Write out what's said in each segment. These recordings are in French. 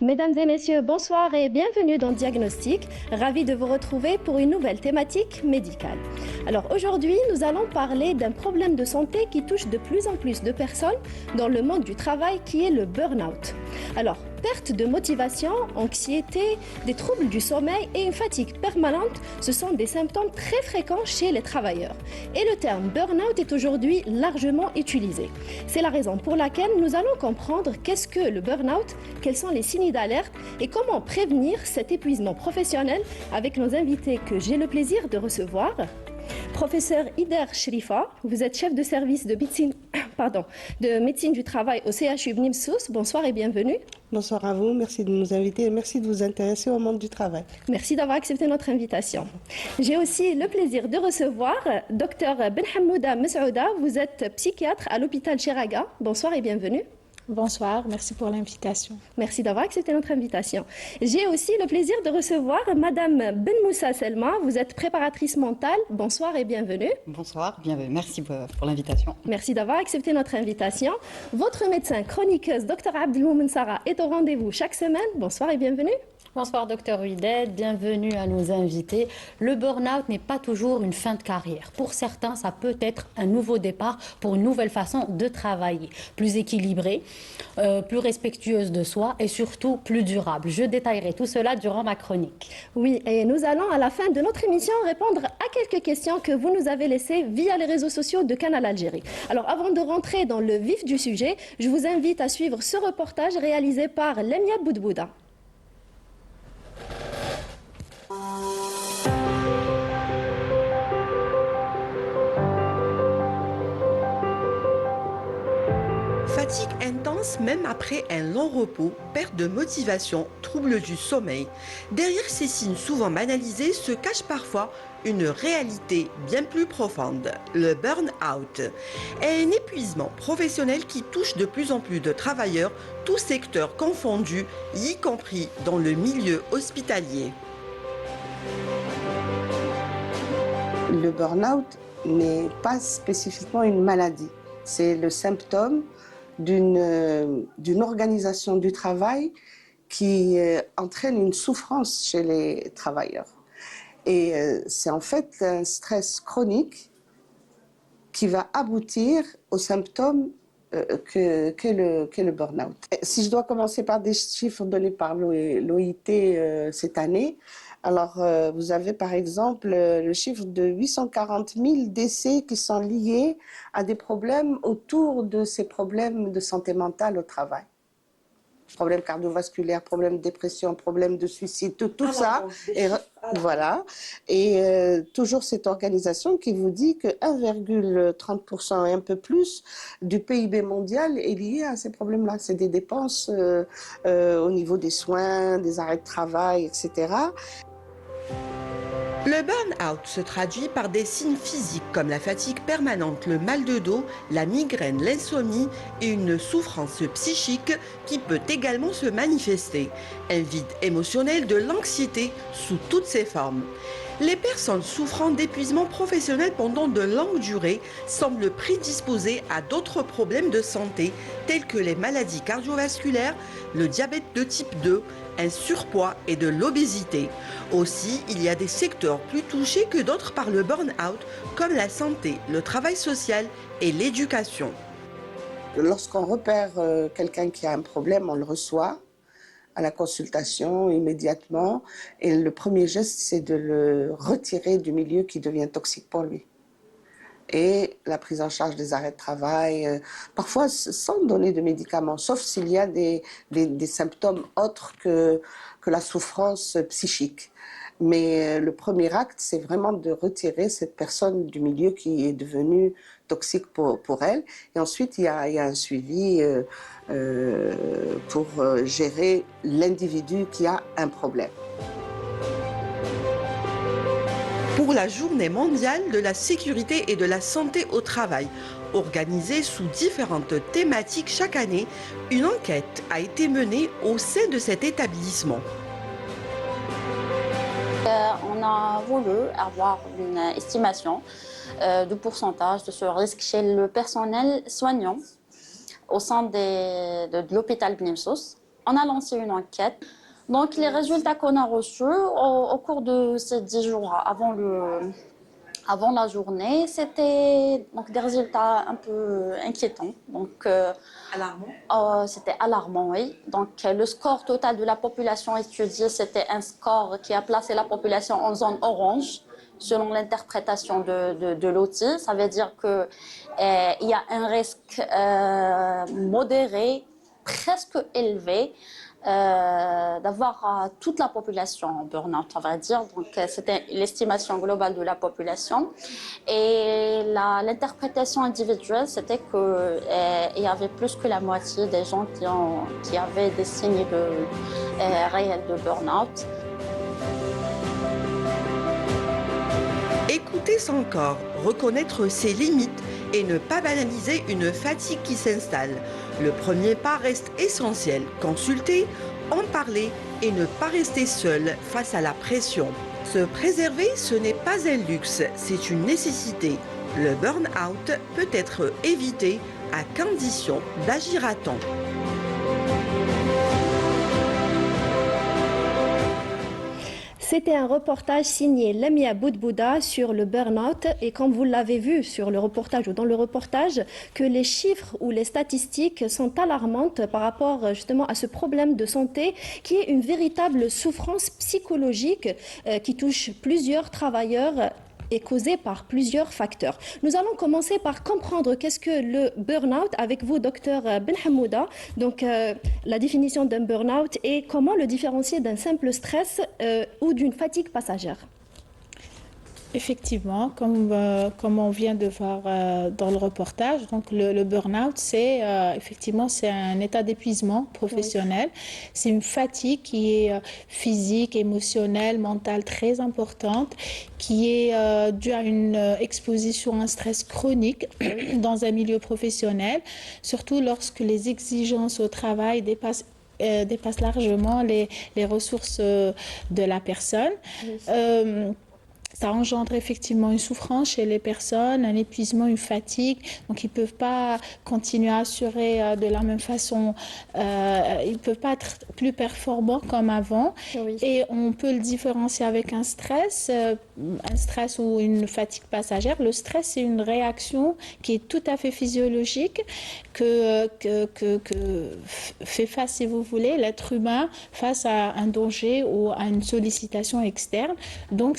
Mesdames et messieurs, bonsoir et bienvenue dans Diagnostic. Ravi de vous retrouver pour une nouvelle thématique médicale. Alors aujourd'hui, nous allons parler d'un problème de santé qui touche de plus en plus de personnes dans le monde du travail qui est le burn-out. Alors, perte de motivation, anxiété, des troubles du sommeil et une fatigue permanente, ce sont des symptômes très fréquents chez les travailleurs. Et le terme burn-out est aujourd'hui largement utilisé. C'est la raison pour laquelle nous allons comprendre qu'est-ce que le burn-out, quels sont les signes d'alerte et comment prévenir cet épuisement professionnel avec nos invités que j'ai le plaisir de recevoir. Professeur Ider Shrifa, vous êtes chef de service de médecine du travail au CHU Bni Msous. Bonsoir et bienvenue. Bonsoir à vous, merci de nous inviter et merci de vous intéresser au monde du travail. Merci d'avoir accepté notre invitation. J'ai aussi le plaisir de recevoir Dr Benhamouda Mesouda, vous êtes psychiatre à l'hôpital Cheraga. Bonsoir et bienvenue. Bonsoir, merci pour l'invitation. Merci d'avoir accepté notre invitation. J'ai aussi le plaisir de recevoir Madame Ben Moussa Selma, vous êtes préparatrice mentale. Bonsoir et bienvenue. Bonsoir, bienvenue. Merci pour l'invitation. Merci d'avoir accepté notre invitation. Votre médecin chroniqueuse, Dr Abdelmoumen Sarah, est au rendez-vous chaque semaine. Bonsoir et bienvenue. Bonsoir Dr Ouidet, bienvenue à nos invités. Le burn-out n'est pas toujours une fin de carrière. Pour certains, ça peut être un nouveau départ pour une nouvelle façon de travailler, plus équilibrée, plus respectueuse de soi et surtout plus durable. Je détaillerai tout cela durant ma chronique. Oui, et nous allons à la fin de notre émission répondre à quelques questions que vous nous avez laissées via les réseaux sociaux de Canal Algérie. Alors avant de rentrer dans le vif du sujet, je vous invite à suivre ce reportage réalisé par Lemia Boudbouda. Fatigue intense même après un long repos, perte de motivation, troubles du sommeil. Derrière ces signes souvent banalisés se cache parfois une réalité bien plus profonde, le burn-out. Un épuisement professionnel qui touche de plus en plus de travailleurs, tous secteurs confondus, y compris dans le milieu hospitalier. Le burn-out n'est pas spécifiquement une maladie, c'est le symptôme d'une organisation du travail qui entraîne une souffrance chez les travailleurs. Et c'est en fait un stress chronique qui va aboutir aux symptômes qu'est le burn-out. Si je dois commencer par des chiffres donnés par l'OIT cette année, alors vous avez par exemple le chiffre de 840 000 décès qui sont liés à des problèmes autour de ces problèmes de santé mentale au travail. Problèmes cardiovasculaires, problèmes de dépression, problèmes de suicide, tout ça. Voilà. Et toujours cette organisation qui vous dit que 1,30% et un peu plus du PIB mondial est lié à ces problèmes-là. C'est des dépenses au niveau des soins, des arrêts de travail, etc. Le burn-out se traduit par des signes physiques comme la fatigue permanente, le mal de dos, la migraine, l'insomnie et une souffrance psychique qui peut également se manifester. Un vide émotionnel, de l'anxiété sous toutes ses formes. Les personnes souffrant d'épuisement professionnel pendant de longues durées semblent prédisposées à d'autres problèmes de santé tels que les maladies cardiovasculaires, le diabète de type 2, un surpoids et de l'obésité. Aussi, il y a des secteurs plus touchés que d'autres par le burn-out, comme la santé, le travail social et l'éducation. Lorsqu'on repère quelqu'un qui a un problème, on le reçoit à la consultation immédiatement. Et le premier geste, c'est de le retirer du milieu qui devient toxique pour lui. Et la prise en charge des arrêts de travail, parfois sans donner de médicaments, sauf s'il y a des symptômes autres que la souffrance psychique. Mais le premier acte, c'est vraiment de retirer cette personne du milieu qui est devenu toxique pour elle. Et ensuite, il y a un suivi pour gérer l'individu qui a un problème. Pour la Journée mondiale de la sécurité et de la santé au travail, organisée sous différentes thématiques chaque année, une enquête a été menée au sein de cet établissement. On a voulu avoir une estimation de pourcentage de ce risque chez le personnel soignant au sein de l'hôpital Bni Msous on a lancé une enquête. Donc, les résultats qu'on a reçus au cours de ces 10 jours avant la journée, c'était donc des résultats un peu inquiétants. Donc, c'était alarmant, oui. Donc, le score total de la population étudiée, c'était un score qui a placé la population en zone orange, selon l'interprétation de l'outil. Ça veut dire qu'il y a un risque modéré, presque élevé, d'avoir toute la population en burn-out, on va dire. Donc, c'était l'estimation globale de la population. Et l'interprétation individuelle, c'était qu'il y avait plus que la moitié des gens qui avaient des signes réels de burn-out. Écouter son corps, reconnaître ses limites et ne pas banaliser une fatigue qui s'installe. Le premier pas reste essentiel. Consulter, en parler et ne pas rester seul face à la pression. Se préserver, ce n'est pas un luxe, c'est une nécessité. Le burn-out peut être évité à condition d'agir à temps. C'était un reportage signé Lamia Boudbouda sur le burn-out et comme vous l'avez vu sur le reportage ou dans le reportage, que les chiffres ou les statistiques sont alarmantes par rapport justement à ce problème de santé qui est une véritable souffrance psychologique qui touche plusieurs travailleurs est causée par plusieurs facteurs. Nous allons commencer par comprendre qu'est-ce que le burn-out avec vous, docteur Benhamouda. Donc, la définition d'un burn-out et comment le différencier d'un simple stress ou d'une fatigue passagère. Effectivement, comme on vient de voir dans le reportage, donc le burn-out, c'est effectivement c'est un état d'épuisement professionnel. Oui. C'est une fatigue qui est physique, émotionnelle, mentale très importante, qui est due à une exposition à un stress chronique dans un milieu professionnel, surtout lorsque les exigences au travail dépassent largement les ressources de la personne. Oui. Ça engendre effectivement une souffrance chez les personnes, un épuisement, une fatigue. Donc, ils ne peuvent pas continuer à assurer de la même façon. Ils ne peuvent pas être plus performants comme avant. Oui. Et on peut le différencier avec un stress ou une fatigue passagère. Le stress, c'est une réaction qui est tout à fait physiologique que fait face, si vous voulez, l'être humain face à un danger ou à une sollicitation externe. Donc,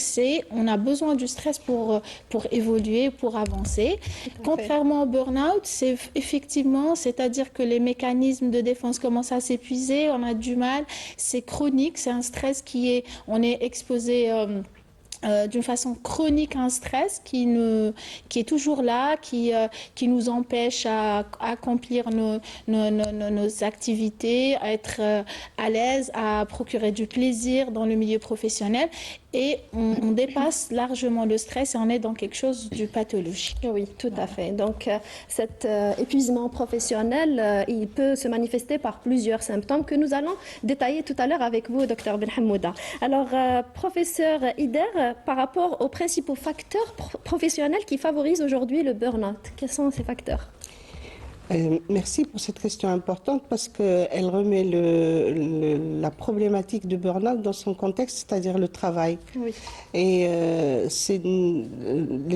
on a besoin du stress pour évoluer, pour avancer. Contrairement au burn-out, c'est-à-dire que les mécanismes de défense commencent à s'épuiser, on a du mal, c'est chronique, c'est un stress on est exposé d'une façon chronique à un stress qui est toujours là, qui nous empêche à accomplir nos activités, à être à l'aise, à procurer du plaisir dans le milieu professionnel. Et on dépasse largement le stress et on est dans quelque chose du pathologique. Oui, tout à fait. Donc, cet épuisement professionnel, il peut se manifester par plusieurs symptômes que nous allons détailler tout à l'heure avec vous, Dr Benhamouda. Alors, professeur Ider, par rapport aux principaux facteurs professionnels qui favorisent aujourd'hui le burn-out, quels sont ces facteurs ? Merci pour cette question importante parce qu'elle remet la problématique de burn-out dans son contexte, c'est-à-dire le travail. Oui. Et les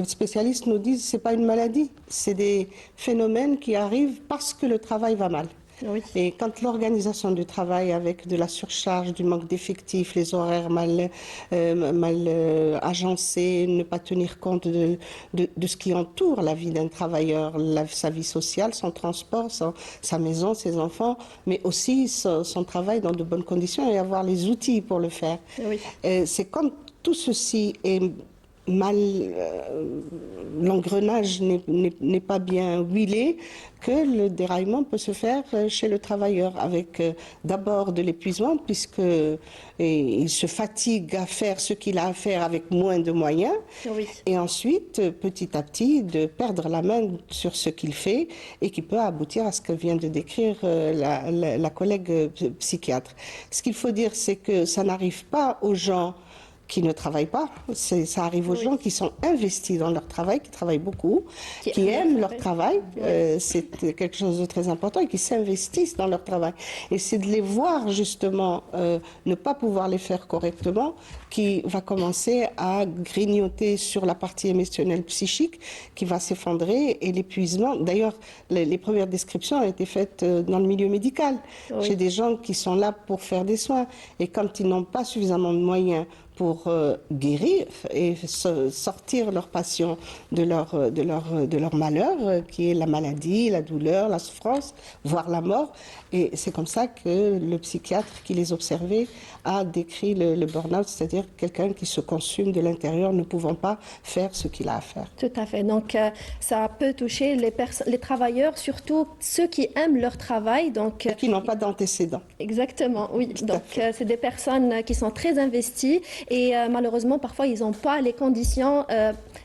spécialistes nous disent que ce n'est pas une maladie, c'est des phénomènes qui arrivent parce que le travail va mal. Oui. Et quand l'organisation du travail avec de la surcharge, du manque d'effectifs, les horaires mal agencés, ne pas tenir compte de ce qui entoure la vie d'un travailleur, sa vie sociale, son transport, sa maison, ses enfants, mais aussi son travail dans de bonnes conditions et avoir les outils pour le faire. Oui. C'est quand tout ceci est l'engrenage n'est pas bien huilé, que le déraillement peut se faire chez le travailleur avec d'abord de l'épuisement puisqu'il se fatigue à faire ce qu'il a à faire avec moins de moyens. Oui. Et ensuite, petit à petit, de perdre la main sur ce qu'il fait et qui peut aboutir à ce que vient de décrire la collègue psychiatre. Ce qu'il faut dire, c'est que ça n'arrive pas aux gens qui ne travaillent pas. Ça arrive aux gens qui sont investis dans leur travail, qui travaillent beaucoup, qui aiment leur travail. C'est quelque chose de très important et qui s'investissent dans leur travail. Et c'est de les voir justement ne pas pouvoir les faire correctement qui va commencer à grignoter sur la partie émotionnelle psychique qui va s'effondrer et l'épuisement. D'ailleurs, les premières descriptions ont été faites dans le milieu médical. Chez des gens qui sont là pour faire des soins. Et quand ils n'ont pas suffisamment de moyens pour guérir et sortir leur passion de leur malheur, qui est la maladie, la douleur, la souffrance, voire la mort. Et c'est comme ça que le psychiatre qui les observait a décrit le burn-out, c'est-à-dire quelqu'un qui se consume de l'intérieur, ne pouvant pas faire ce qu'il a à faire. Tout à fait. Donc, ça peut toucher les travailleurs, surtout ceux qui aiment leur travail. Donc, et qui n'ont pas d'antécédents. Exactement, oui. Donc, c'est des personnes qui sont très investies et malheureusement, parfois, ils n'ont pas les conditions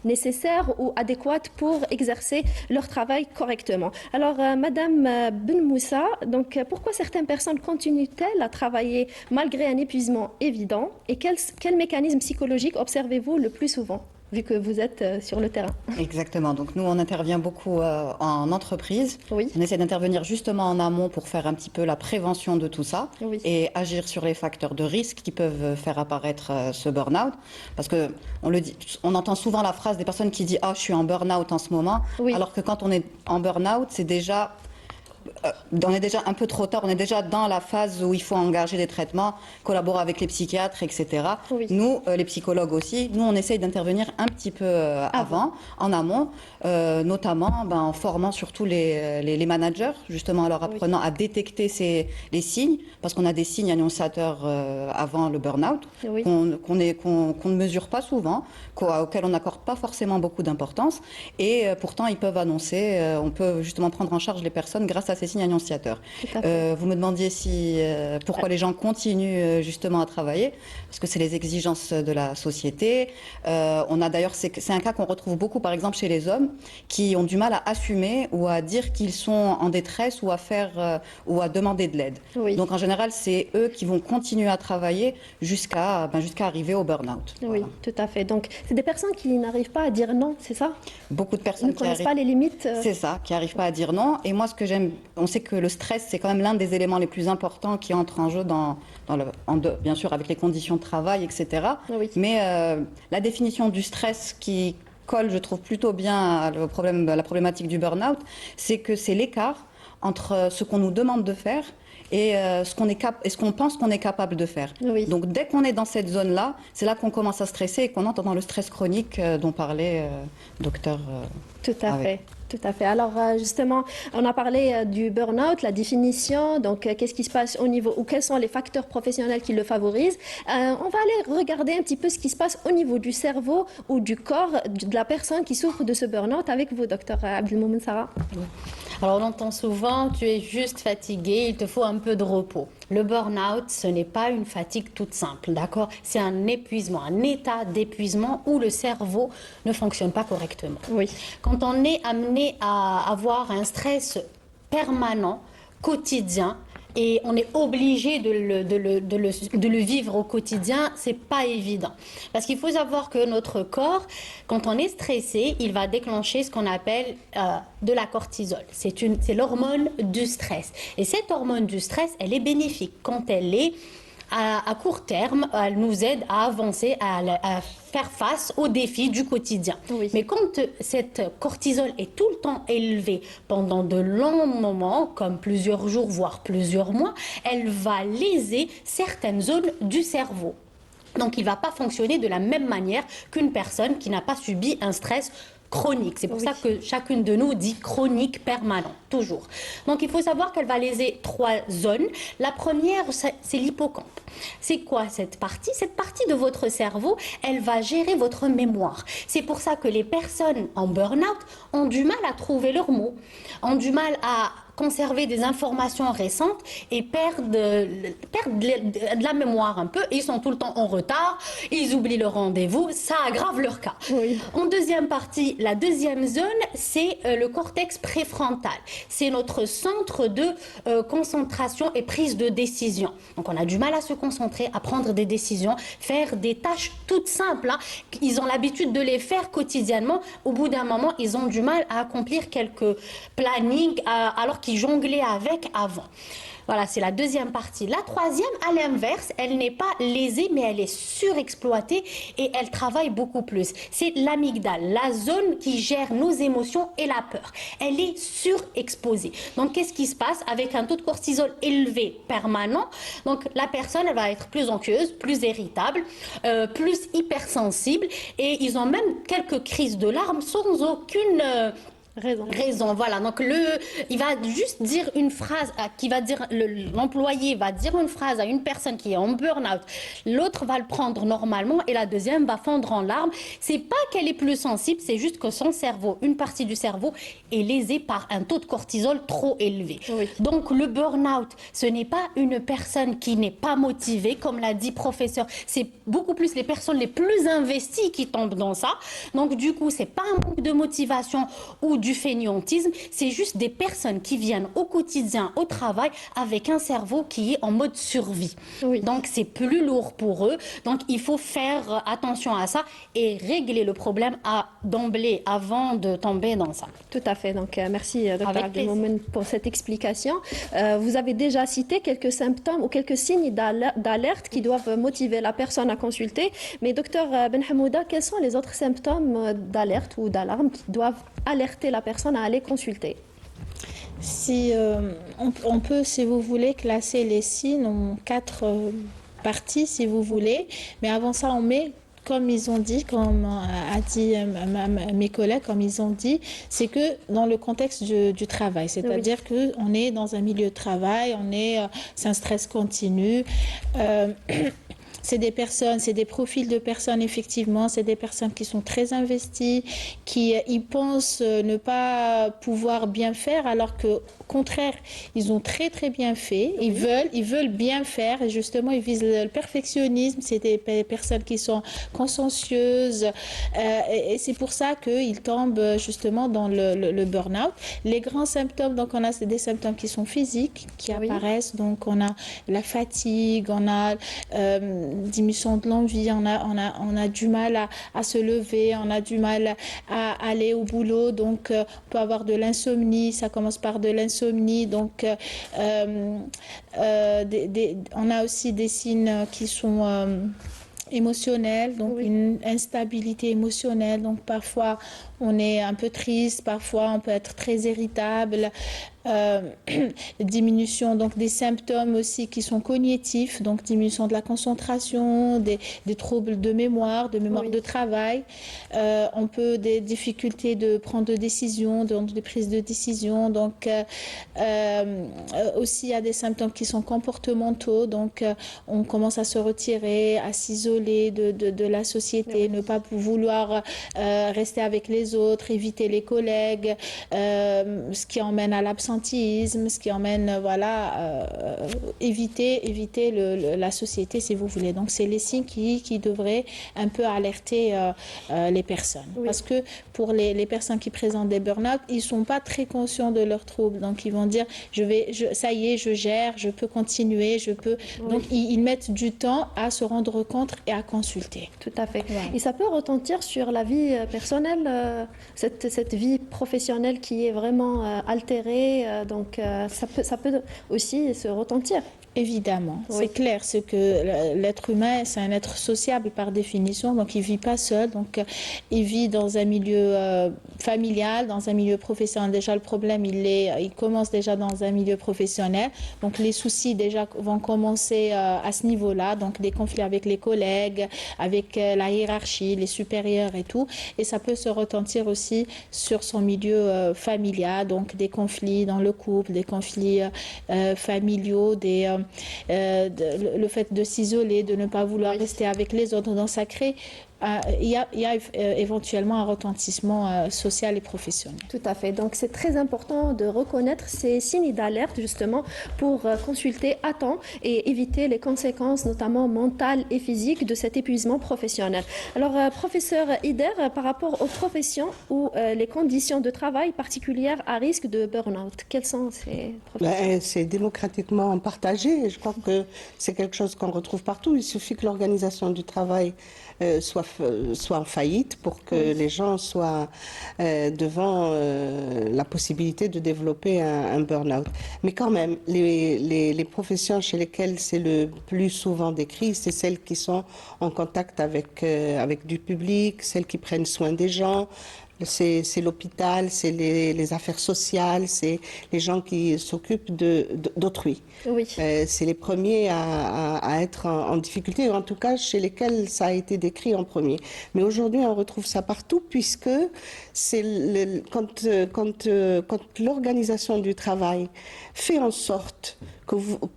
nécessaires ou adéquates pour exercer leur travail correctement. Alors, Madame Ben Moussa, donc, pourquoi certaines personnes continuent-elles à travailler malgré un épuisement évident et quel mécanisme psychologique observez-vous le plus souvent, vu que vous êtes sur le terrain? Exactement. Donc nous, on intervient beaucoup en entreprise. Oui. On essaie d'intervenir justement en amont pour faire un petit peu la prévention de tout ça et agir sur les facteurs de risque qui peuvent faire apparaître ce burn-out. Parce que on entend souvent la phrase des personnes qui disent « Ah, je suis en burn-out en ce moment », alors que quand on est en burn-out, on est déjà un peu trop tard, on est déjà dans la phase où il faut engager des traitements, collaborer avec les psychiatres, etc. Nous, les psychologues aussi, nous on essaye d'intervenir un petit peu avant, en amont, notamment en formant surtout les managers, justement en leur apprenant à détecter les signes, parce qu'on a des signes annonciateurs avant le burn-out, qu'on ne mesure pas souvent, auxquels on n'accorde pas forcément beaucoup d'importance, et pourtant ils peuvent annoncer, on peut justement prendre en charge les personnes grâce à ces signes annonciateurs. Vous me demandiez pourquoi les gens continuent justement à travailler, parce que c'est les exigences de la société. On a d'ailleurs, c'est un cas qu'on retrouve beaucoup par exemple chez les hommes qui ont du mal à assumer ou à dire qu'ils sont en détresse ou à demander de l'aide. Donc en général, c'est eux qui vont continuer à travailler jusqu'à arriver au burn-out. Oui, tout à fait. Donc c'est des personnes qui n'arrivent pas à dire non, c'est ça? Beaucoup de personnes qui ne connaissent pas les limites. C'est ça, qui n'arrivent pas à dire non. Et moi, ce que j'aime, on sait que le stress, c'est quand même l'un des éléments les plus importants qui entrent en jeu bien sûr avec les conditions de travail, etc. Mais la définition du stress qui colle, je trouve, plutôt bien à la problématique du burn-out, c'est que c'est l'écart entre ce qu'on nous demande de faire et ce qu'on pense qu'on est capable de faire. Donc dès qu'on est dans cette zone-là, c'est là qu'on commence à stresser et qu'on entre dans le stress chronique dont parlait docteur. Tout à fait. Tout à fait. Alors justement, on a parlé du burn-out, la définition, donc qu'est-ce qui se passe au niveau, ou quels sont les facteurs professionnels qui le favorisent. On va aller regarder un petit peu ce qui se passe au niveau du cerveau ou du corps de la personne qui souffre de ce burn-out avec vous, docteur Abdelmoumen Sarah. Alors on entend souvent, tu es juste fatigué, il te faut un peu de repos. Le burn-out, ce n'est pas une fatigue toute simple, d'accord? C'est un épuisement, un état d'épuisement où le cerveau ne fonctionne pas correctement. Quand on est amené à avoir un stress permanent, quotidien, et on est obligé de le vivre au quotidien, c'est pas évident. Parce qu'il faut savoir que notre corps, quand on est stressé, il va déclencher ce qu'on appelle de la cortisol. C'est l'hormone du stress. Et cette hormone du stress, elle est bénéfique. Quand elle est à court terme, elle nous aide à avancer, à faire face aux défis du quotidien. Mais quand cette cortisol est tout le temps élevée pendant de longs moments, comme plusieurs jours, voire plusieurs mois, elle va léser certaines zones du cerveau. Donc il ne va pas fonctionner de la même manière qu'une personne qui n'a pas subi un stress chronique. C'est pour ça que chacune de nous dit chronique permanent, toujours. Donc il faut savoir qu'elle va léser 3 zones. La première, c'est l'hippocampe. C'est quoi cette partie? Cette partie de votre cerveau, elle va gérer votre mémoire. C'est pour ça que les personnes en burn-out ont du mal à trouver leurs mots, ont du mal à conserver des informations récentes et perdent de la mémoire un peu. Ils sont tout le temps en retard, ils oublient le rendez-vous, ça aggrave leur cas. Oui. En deuxième partie, la deuxième zone, c'est le cortex préfrontal. C'est notre centre de concentration et prise de décision. Donc on a du mal à se concentrer, à prendre des décisions, faire des tâches toutes simples. Hein. Ils ont l'habitude de les faire quotidiennement. Au bout d'un moment, ils ont du mal à accomplir quelques plannings alors qu'ils jonglaient avec avant. Voilà, c'est la deuxième partie. La troisième, à l'inverse, elle n'est pas lésée, mais elle est surexploitée et elle travaille beaucoup plus. C'est l'amygdale, la zone qui gère nos émotions et la peur. Elle est surexposée. Donc, qu'est-ce qui se passe avec un taux de cortisol élevé permanent? Donc, la personne, elle va être plus anxieuse, plus irritable, plus hypersensible et ils ont même quelques crises de larmes sans aucune... Raison, voilà. Donc il va juste dire une phrase l'employé va dire une phrase à une personne qui est en burn-out. L'autre va le prendre normalement et la deuxième va fondre en larmes. C'est pas qu'elle est plus sensible, c'est juste que son cerveau, une partie du cerveau est lésée par un taux de cortisol trop élevé. Oui. Donc le burn-out, ce n'est pas une personne qui n'est pas motivée, comme l'a dit professeur. C'est beaucoup plus les personnes les plus investies qui tombent dans ça. Donc du coup, c'est pas un manque de motivation ou du fainéantisme, c'est juste des personnes qui viennent au quotidien, au travail, avec un cerveau qui est en mode survie. Oui. Donc c'est plus lourd pour eux. Donc il faut faire attention à ça et régler le problème d'emblée avant de tomber dans ça. Tout à fait. Donc merci Dr Abdelmoumen pour cette explication. Vous avez déjà cité quelques symptômes ou quelques signes d'alerte qui doivent motiver la personne à consulter. Mais Dr Benhamouda, quels sont les autres symptômes d'alerte ou d'alarme qui doivent alerter la personne à aller consulter? Si on peut, si vous voulez, classer les signes en 4 parties, si vous voulez. Mais avant ça, on met, comme ils ont dit, comme a dit mes collègues, comme ils ont dit, c'est que dans le contexte du travail, c'est-à-dire oui, qu'on est dans un milieu de travail, c'est un stress continu. C'est des personnes, c'est des profils de personnes, effectivement, c'est des personnes qui sont très investies, qui ils pensent ne pas pouvoir bien faire, alors que, au contraire, ils ont très très bien fait, ils veulent bien faire, et justement, ils visent le perfectionnisme, c'est des personnes qui sont consciencieuses, et c'est pour ça qu'ils tombent justement dans le burn-out. Les grands symptômes, donc on a des symptômes qui sont physiques, qui apparaissent, donc on a la fatigue, on a... diminution de l'envie, on a du mal à se lever, on a du mal à aller au boulot, donc on peut avoir de l'insomnie, ça commence par de l'insomnie, donc on a aussi des signes qui sont émotionnels, donc une instabilité émotionnelle, donc parfois on est un peu triste, parfois on peut être très irritable, diminution donc des symptômes aussi qui sont cognitifs, donc diminution de la concentration, des troubles de mémoire de travail, on peut des difficultés de prendre des décisions, de prise de décision, donc aussi il y a des symptômes qui sont comportementaux, donc on commence à se retirer, à s'isoler de la société, ne pas vouloir rester avec les autres, éviter les collègues, ce qui emmène à l'absentéisme, ce qui emmène éviter la société, si vous voulez. Donc c'est les signes qui devraient un peu alerter les personnes, parce que pour les personnes qui présentent des burn-out, ils sont pas très conscients de leurs troubles, donc ils vont dire ça y est, je gère, je peux continuer, donc ils mettent du temps à se rendre compte et à consulter. Tout à fait. Et ça peut retentir sur la vie personnelle, cette vie professionnelle qui est vraiment altérée, donc ça peut aussi se retentir. Évidemment, c'est clair, c'est que l'être humain, c'est un être sociable par définition, donc il ne vit pas seul, donc il vit dans un milieu familial, dans un milieu professionnel. Déjà le problème, il commence déjà dans un milieu professionnel, donc les soucis déjà vont commencer à ce niveau-là, donc des conflits avec les collègues, avec la hiérarchie, les supérieurs et tout, et ça peut se retentir aussi sur son milieu familial, donc des conflits dans le couple, des conflits familiaux, le fait de s'isoler, de ne pas vouloir rester avec les autres, donc ça crée il y a éventuellement un retentissement social et professionnel. Tout à fait. Donc, c'est très important de reconnaître ces signes d'alerte, justement, pour consulter à temps et éviter les conséquences, notamment mentales et physiques, de cet épuisement professionnel. Alors, professeur Ider, par rapport aux professions ou les conditions de travail particulières à risque de burn-out, quelles sont ces professions? C'est démocratiquement partagé. Je crois que c'est quelque chose qu'on retrouve partout. Il suffit que l'organisation du travail soit en faillite pour que les gens soient devant la possibilité de développer un burn-out. Mais quand même, les professions chez lesquelles c'est le plus souvent décrit, c'est celles qui sont en contact avec du public, celles qui prennent soin des gens. C'est l'hôpital, c'est les affaires sociales, c'est les gens qui s'occupent d'autrui. Oui. C'est les premiers à être en difficulté, ou en tout cas chez lesquels ça a été décrit en premier. Mais aujourd'hui, on retrouve ça partout, puisque c'est quand l'organisation du travail fait en sorte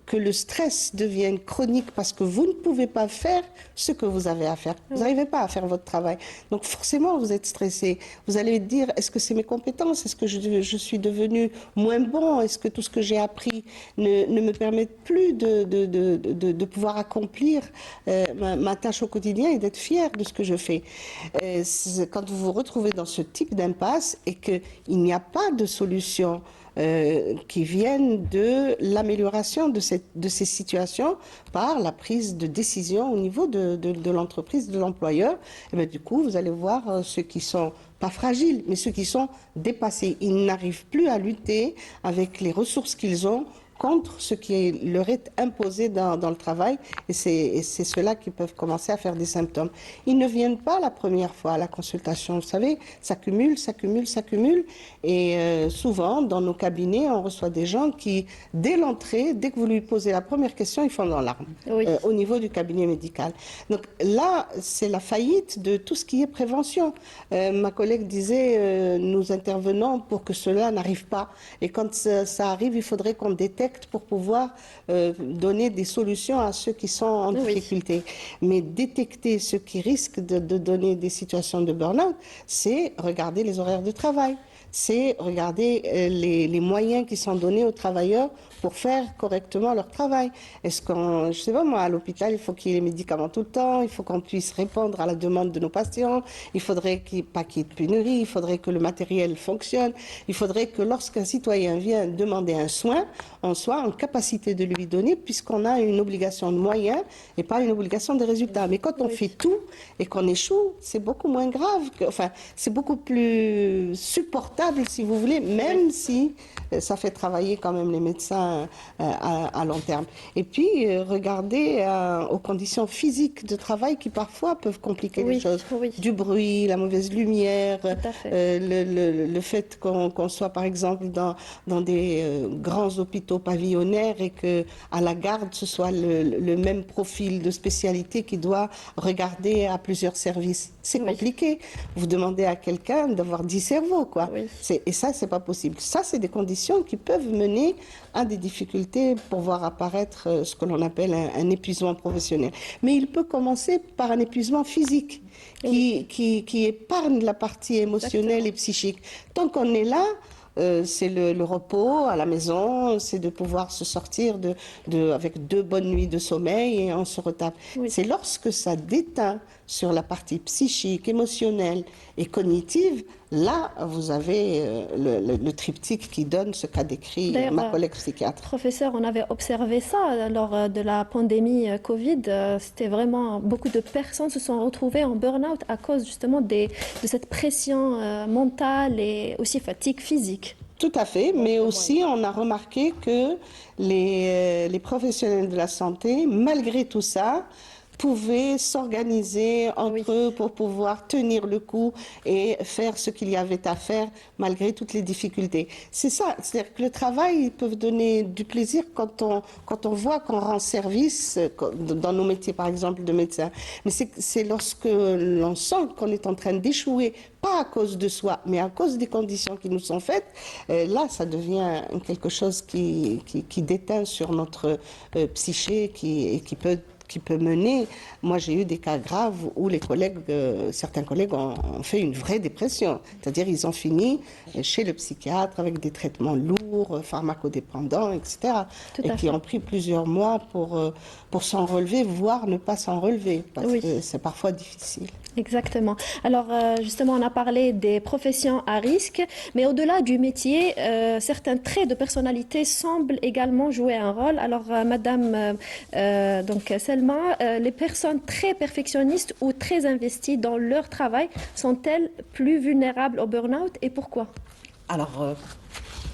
que le stress devienne chronique parce que vous ne pouvez pas faire ce que vous avez à faire. Vous n'arrivez pas à faire votre travail. Donc forcément, vous êtes stressé. Vous allez dire, est-ce que c'est mes compétences? Est-ce que je suis devenu moins bon? Est-ce que tout ce que j'ai appris ne me permet plus de pouvoir accomplir ma tâche au quotidien et d'être fier de ce que je fais? Quand vous vous retrouvez dans ce type d'impasse et qu'il n'y a pas de solution qui viennent de l'amélioration de ces situations par la prise de décision au niveau de l'entreprise, de l'employeur, et bien, du coup, vous allez voir ceux qui sont pas fragiles, mais ceux qui sont dépassés. Ils n'arrivent plus à lutter avec les ressources qu'ils ont contre ce qui leur est imposé dans le travail, et c'est ceux-là qui peuvent commencer à faire des symptômes. Ils ne viennent pas la première fois à la consultation, vous savez, ça cumule, et souvent, dans nos cabinets, on reçoit des gens qui, dès l'entrée, dès que vous lui posez la première question, ils font dans l'arme, au niveau du cabinet médical. Donc là, c'est la faillite de tout ce qui est prévention. Ma collègue disait, nous intervenons pour que cela n'arrive pas, et quand ça arrive, il faudrait qu'on détecte pour pouvoir donner des solutions à ceux qui sont en difficulté. Mais détecter ceux qui risquent de donner des situations de burn-out, c'est regarder les horaires de travail, c'est regarder les moyens qui sont donnés aux travailleurs pour faire correctement leur travail. Est-ce qu'on, je sais pas moi, à l'hôpital, il faut qu'il y ait les médicaments tout le temps, il faut qu'on puisse répondre à la demande de nos patients, il faudrait pas qu'il y ait de pénurie, il faudrait que le matériel fonctionne, il faudrait que lorsqu'un citoyen vient demander un soin, on soit en capacité de lui donner, puisqu'on a une obligation de moyens et pas une obligation de résultats. Mais quand on fait tout et qu'on échoue, c'est beaucoup moins grave, c'est beaucoup plus supportable, si vous voulez, même si ça fait travailler quand même les médecins à long terme. Et puis, regardez aux conditions physiques de travail qui parfois peuvent compliquer les choses. Du bruit, la mauvaise lumière, le fait qu'on soit par exemple dans des grands hôpitaux pavillonnaires et qu'à la garde, ce soit le même profil de spécialité qui doit regarder à plusieurs services. C'est compliqué. Vous demandez à quelqu'un d'avoir 10 cerveaux, quoi. Et ça, c'est pas possible. Ça, c'est des conditions qui peuvent mener à des difficultés pour voir apparaître ce que l'on appelle un épuisement professionnel. Mais il peut commencer par un épuisement physique qui épargne la partie émotionnelle et psychique. Tant qu'on est là, c'est le repos à la maison, c'est de pouvoir se sortir avec 2 bonnes nuits de sommeil et on se retape. C'est lorsque ça déteint sur la partie psychique, émotionnelle et cognitive, là, vous avez le triptyque qui donne ce qu'a décrit ma collègue psychiatre. Professeur, on avait observé ça lors de la pandémie Covid. C'était vraiment, beaucoup de personnes se sont retrouvées en burn-out à cause justement de cette pression mentale et aussi fatigue physique. Tout à fait, mais aussi on a remarqué que les professionnels de la santé, malgré tout ça, pouvaient s'organiser entre eux pour pouvoir tenir le coup et faire ce qu'il y avait à faire malgré toutes les difficultés. C'est ça, c'est-à-dire que le travail, ils peuvent donner du plaisir quand on voit qu'on rend service dans nos métiers, par exemple, de médecin. Mais c'est lorsque l'on sent qu'on est en train d'échouer, pas à cause de soi, mais à cause des conditions qui nous sont faites, là, ça devient quelque chose qui déteint sur notre psyché et qui peut qui peut mener. Moi, j'ai eu des cas graves où certains collègues ont fait une vraie dépression. C'est-à-dire, ils ont fini chez le psychiatre avec des traitements lourds, pharmacodépendants, etc. Et qui ont pris plusieurs mois pour s'en relever, voire ne pas s'en relever, parce que c'est parfois difficile. Exactement. Alors, justement, on a parlé des professions à risque, mais au-delà du métier, certains traits de personnalité semblent également jouer un rôle. Alors, Madame donc Selma, les personnes très perfectionnistes ou très investies dans leur travail sont-elles plus vulnérables au burn-out et pourquoi? Alors,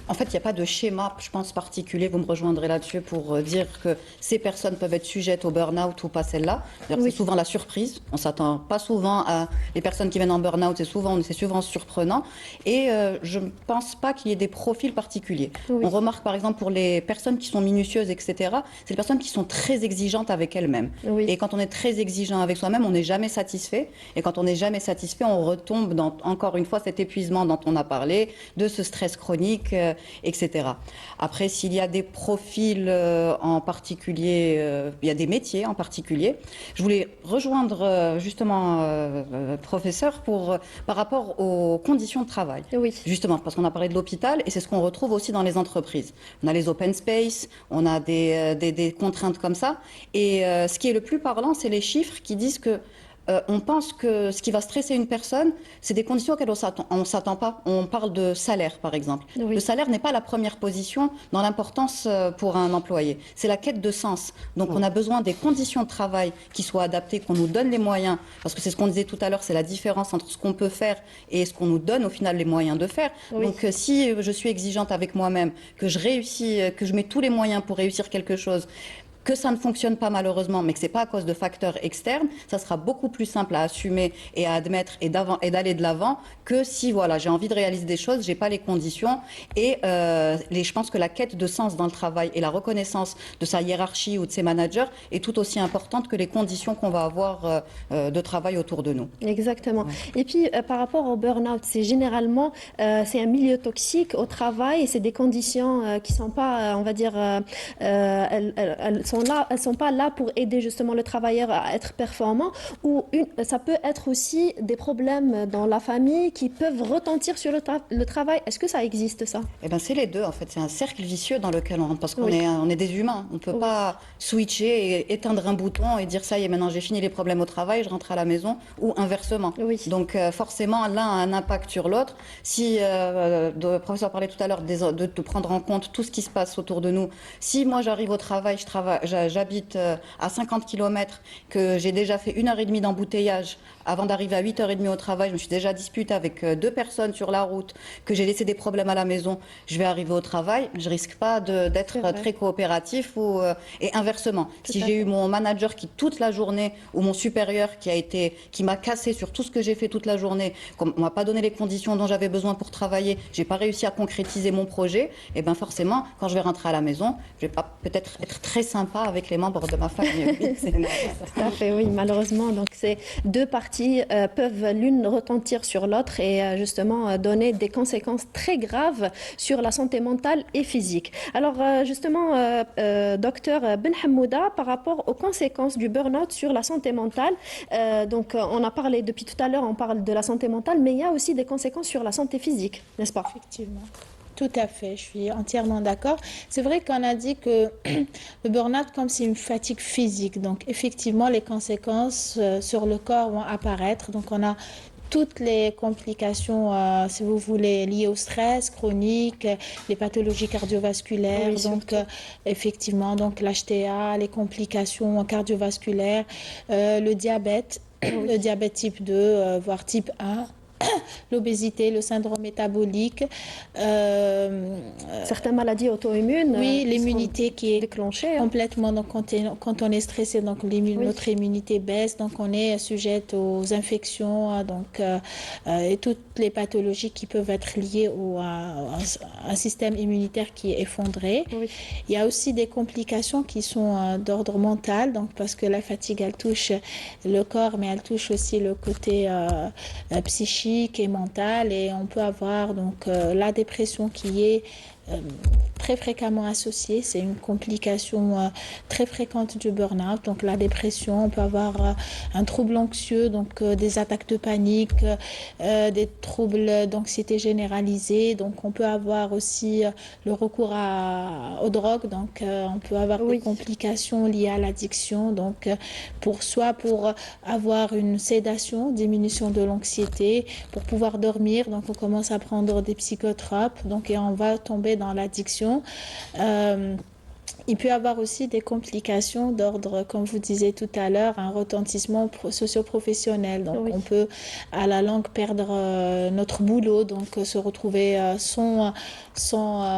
en fait, il n'y a pas de schéma, je pense, particulier, vous me rejoindrez là-dessus, pour dire que ces personnes peuvent être sujettes au burn-out ou pas celles-là. C'est souvent la surprise. On ne s'attend pas souvent à les personnes qui viennent en burn-out, c'est souvent surprenant. Et je ne pense pas qu'il y ait des profils particuliers. On remarque, par exemple, pour les personnes qui sont minutieuses, etc., c'est les personnes qui sont très exigeantes avec elles-mêmes. Et quand on est très exigeant avec soi-même, on n'est jamais satisfait. Et quand on n'est jamais satisfait, on retombe dans, encore une fois, cet épuisement dont on a parlé, de ce stress chronique, etc. Après, s'il y a des profils en particulier, il y a des métiers en particulier, je voulais rejoindre justement professeur par rapport aux conditions de travail. Justement, parce qu'on a parlé de l'hôpital et c'est ce qu'on retrouve aussi dans les entreprises. On a les open space, on a des contraintes comme ça. Et ce qui est le plus parlant, c'est les chiffres qui disent que on pense que ce qui va stresser une personne, c'est des conditions auxquelles on ne s'attend pas. On parle de salaire, par exemple. Le salaire n'est pas la première position dans l'importance pour un employé. C'est la quête de sens. Donc, on a besoin des conditions de travail qui soient adaptées, qu'on nous donne les moyens. Parce que c'est ce qu'on disait tout à l'heure, c'est la différence entre ce qu'on peut faire et ce qu'on nous donne, au final, les moyens de faire. Donc, si je suis exigeante avec moi-même, que je réussis, que je mets tous les moyens pour réussir quelque chose, que ça ne fonctionne pas malheureusement, mais que ce n'est pas à cause de facteurs externes, ça sera beaucoup plus simple à assumer et à admettre et d'aller de l'avant que si voilà, j'ai envie de réaliser des choses, je n'ai pas les conditions. Et je pense que la quête de sens dans le travail et la reconnaissance de sa hiérarchie ou de ses managers est tout aussi importante que les conditions qu'on va avoir de travail autour de nous. Exactement. Et puis, par rapport au burn-out, c'est généralement c'est un milieu toxique au travail et c'est des conditions qui ne sont pas, on va dire, elles sont pas là pour aider justement le travailleur à être performant, ou ça peut être aussi des problèmes dans la famille qui peuvent retentir sur le travail. Est-ce que ça existe, ça? Eh ben, c'est les deux, en fait. C'est un cercle vicieux dans lequel on rentre, parce qu'on est des humains. On ne peut pas switcher et éteindre un bouton et dire ça y est, maintenant j'ai fini les problèmes au travail, je rentre à la maison, ou inversement. Donc forcément, l'un a un impact sur l'autre. Si le professeur parlait tout à l'heure de prendre en compte tout ce qui se passe autour de nous, si moi j'arrive au travail, j'habite à 50 km, que j'ai déjà fait 1h30 d'embouteillage avant d'arriver à 8h30 au travail, je me suis déjà disputée avec 2 personnes sur la route, que j'ai laissé des problèmes à la maison, je vais arriver au travail, je risque pas d'être très coopératif et inversement. Si j'ai eu mon manager qui toute la journée, ou mon supérieur qui m'a cassé sur tout ce que j'ai fait toute la journée, qu'on m'a pas donné les conditions dont j'avais besoin pour travailler, j'ai pas réussi à concrétiser mon projet, et ben forcément, quand je vais rentrer à la maison, je vais pas peut-être être très sympa avec les membres de ma famille. Tout à fait, oui, malheureusement. Donc, ces deux parties peuvent l'une retentir sur l'autre et justement donner des conséquences très graves sur la santé mentale et physique. Alors, justement, docteur Ben Hamouda, par rapport aux conséquences du burn-out sur la santé mentale, donc on a parlé depuis tout à l'heure, on parle de la santé mentale, mais il y a aussi des conséquences sur la santé physique, n'est-ce pas? Effectivement. Tout à fait, je suis entièrement d'accord. C'est vrai qu'on a dit que le burn-out, comme c'est une fatigue physique, donc effectivement, les conséquences sur le corps vont apparaître. Donc, on a toutes les complications, si vous voulez, liées au stress chronique, les pathologies cardiovasculaires, donc effectivement, donc l'HTA, les complications cardiovasculaires, le diabète, le diabète type 2, voire type 1. L'obésité, le syndrome métabolique, certaines maladies auto-immunes, l'immunité qui est déclenchée complètement. Donc quand on est stressé, donc notre immunité baisse, donc on est sujette aux infections, donc et toutes les pathologies qui peuvent être liées à un système immunitaire qui est effondré. Il y a aussi des complications qui sont d'ordre mental, donc parce que la fatigue elle touche le corps, mais elle touche aussi le côté psychique et mentale, et on peut avoir donc la dépression qui est très fréquemment associées. C'est une complication très fréquente du burn-out. Donc la dépression, on peut avoir un trouble anxieux, donc des attaques de panique, des troubles d'anxiété généralisée. Donc on peut avoir aussi le recours aux drogues. Donc on peut avoir des complications liées à l'addiction. Donc pour avoir une sédation, diminution de l'anxiété, pour pouvoir dormir. Donc on commence à prendre des psychotropes. Donc et on va tomber dans l'addiction. Il peut y avoir aussi des complications d'ordre, comme vous disiez tout à l'heure, un retentissement socio-professionnel. Donc, on peut, à la longue, perdre notre boulot, donc se retrouver sans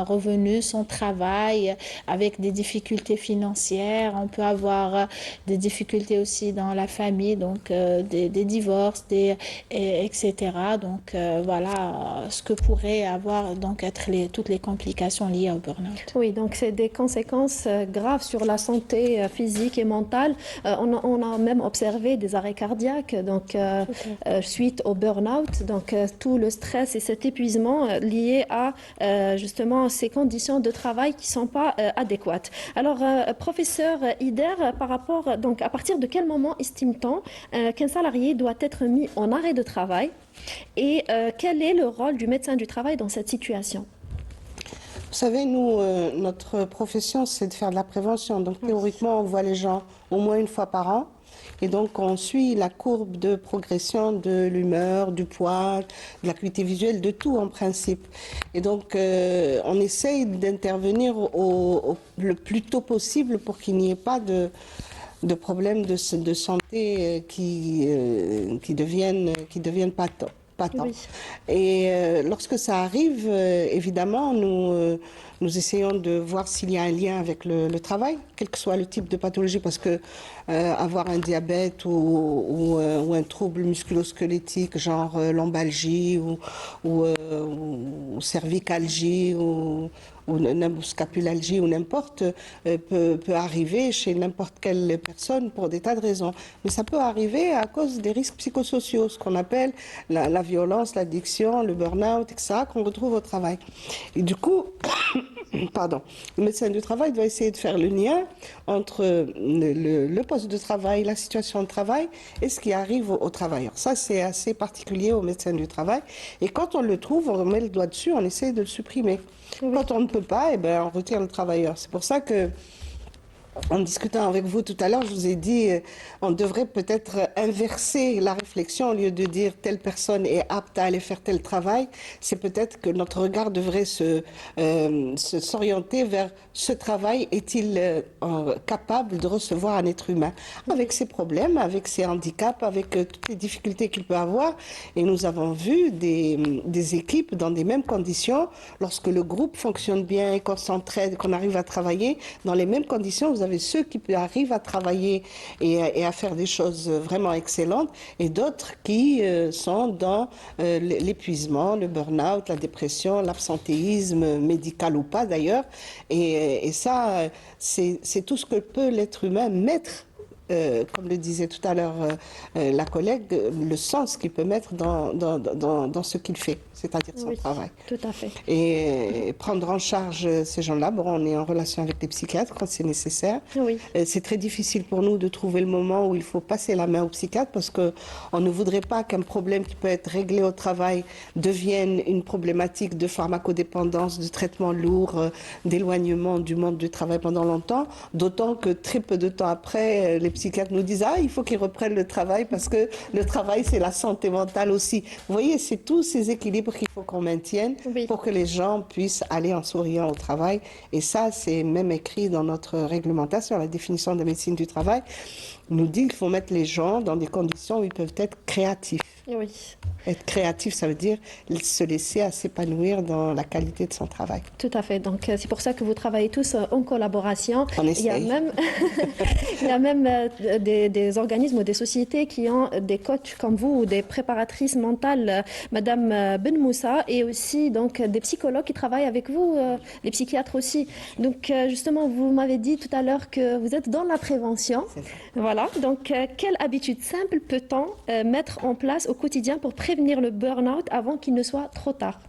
revenu, sans travail, avec des difficultés financières. On peut avoir des difficultés aussi dans la famille, donc des divorces, etc. Donc, voilà ce que pourraient avoir donc être toutes les complications liées au burn-out. Oui, donc c'est des conséquences graves sur la santé physique et mentale. On a même observé des arrêts cardiaques donc, suite au burn-out. Donc tout le stress et cet épuisement lié à justement ces conditions de travail qui ne sont pas adéquates. Alors, professeur Ider, donc, à partir de quel moment estime-t-on qu'un salarié doit être mis en arrêt de travail et quel est le rôle du médecin du travail dans cette situation ? Vous savez, nous, notre profession, c'est de faire de la prévention. Donc, théoriquement, on voit les gens au moins une fois par an. Et donc, on suit la courbe de progression de l'humeur, du poids, de l'acuité visuelle, de tout en principe. Et donc, on essaye d'intervenir le plus tôt possible pour qu'il n'y ait pas de problèmes de santé qui deviennent patents. Oui. Et lorsque ça arrive, évidemment, nous essayons de voir s'il y a un lien avec le travail, quel que soit le type de pathologie, parce que avoir un diabète ou un trouble musculo-squelettique, genre lombalgie ou cervicalgie ou scapulalgie ou n'importe, peut arriver chez n'importe quelle personne pour des tas de raisons. Mais ça peut arriver à cause des risques psychosociaux, ce qu'on appelle la violence, l'addiction, le burn-out, etc., qu'on retrouve au travail. Et du coup, le médecin du travail doit essayer de faire le lien entre le poste de travail, la situation de travail et ce qui arrive aux travailleurs. Ça, c'est assez particulier au médecin du travail. Et quand on le trouve, on met le doigt dessus, on essaie de le supprimer. Oui. Quand on ne peut pas, on retire le travailleur. C'est pour ça que, en discutant avec vous tout à l'heure, je vous ai dit on devrait peut-être inverser la réflexion au lieu de dire telle personne est apte à aller faire tel travail. C'est peut-être que notre regard devrait s'orienter vers ce travail est-il capable de recevoir un être humain avec ses problèmes, avec ses handicaps, avec toutes les difficultés qu'il peut avoir. Et nous avons vu des équipes dans des mêmes conditions. Lorsque le groupe fonctionne bien et qu'on s'entraide, qu'on arrive à travailler dans les mêmes conditions, vous avez ceux qui arrivent à travailler et à faire des choses vraiment excellentes et d'autres qui sont dans l'épuisement, le burn-out, la dépression, l'absentéisme, médical ou pas d'ailleurs. Et ça, c'est tout ce que peut l'être humain mettre, comme le disait tout à l'heure la collègue, le sens qu'il peut mettre dans ce qu'il fait, c'est-à-dire son travail. Tout à fait. Et prendre en charge ces gens-là, on est en relation avec les psychiatres quand c'est nécessaire. Oui. C'est très difficile pour nous de trouver le moment où il faut passer la main au psychiatre parce qu'on ne voudrait pas qu'un problème qui peut être réglé au travail devienne une problématique de pharmacodépendance, de traitement lourd, d'éloignement du monde du travail pendant longtemps, d'autant que très peu de temps après, les psychiatres nous disent il faut qu'ils reprennent le travail parce que le travail c'est la santé mentale aussi. Vous voyez, c'est tous ces équilibres qu'il faut qu'on maintienne pour que les gens puissent aller en souriant au travail. Et ça, c'est même écrit dans notre réglementation, la définition de la médecine du travail nous dit qu'il faut mettre les gens dans des conditions où ils peuvent être créatifs. Oui. Être créatif, ça veut dire se laisser à s'épanouir dans la qualité de son travail. Tout à fait. Donc, c'est pour ça que vous travaillez tous en collaboration. On essaye. Il y a même des organismes ou des sociétés qui ont des coachs comme vous ou des préparatrices mentales, Madame Ben Moussa, et aussi donc, des psychologues qui travaillent avec vous, les psychiatres aussi. Donc, justement, vous m'avez dit tout à l'heure que vous êtes dans la prévention. Voilà. Donc, quelle habitude simple peut-on mettre en place au quotidien pour prévenir le burn-out avant qu'il ne soit trop tard?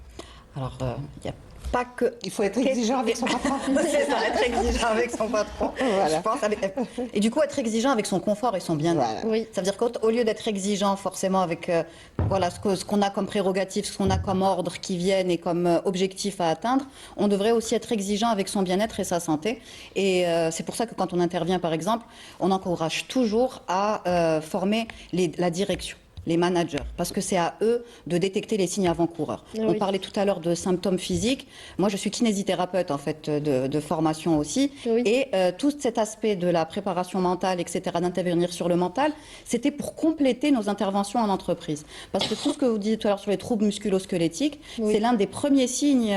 Alors, il y a pas que... Il faut être exigeant avec son patron. C'est ça, être exigeant avec son patron. Voilà. Je pense et du coup, être exigeant avec son confort et son bien-être. Voilà. Oui. Ça veut dire qu'au lieu d'être exigeant forcément avec voilà, ce qu'on a comme prérogative, ce qu'on a comme ordre qui viennent et comme objectif à atteindre, on devrait aussi être exigeant avec son bien-être et sa santé. Et c'est pour ça que quand on intervient, par exemple, on encourage toujours à former la direction, les managers, parce que c'est à eux de détecter les signes avant-coureurs. Oui. On parlait tout à l'heure de symptômes physiques. Moi, je suis kinésithérapeute en fait de formation aussi, Oui. et tout cet aspect de la préparation mentale, etc., d'intervenir sur le mental, c'était pour compléter nos interventions en entreprise. Parce que tout ce que vous disiez tout à l'heure sur les troubles musculo-squelettiques, Oui. c'est l'un des premiers signes.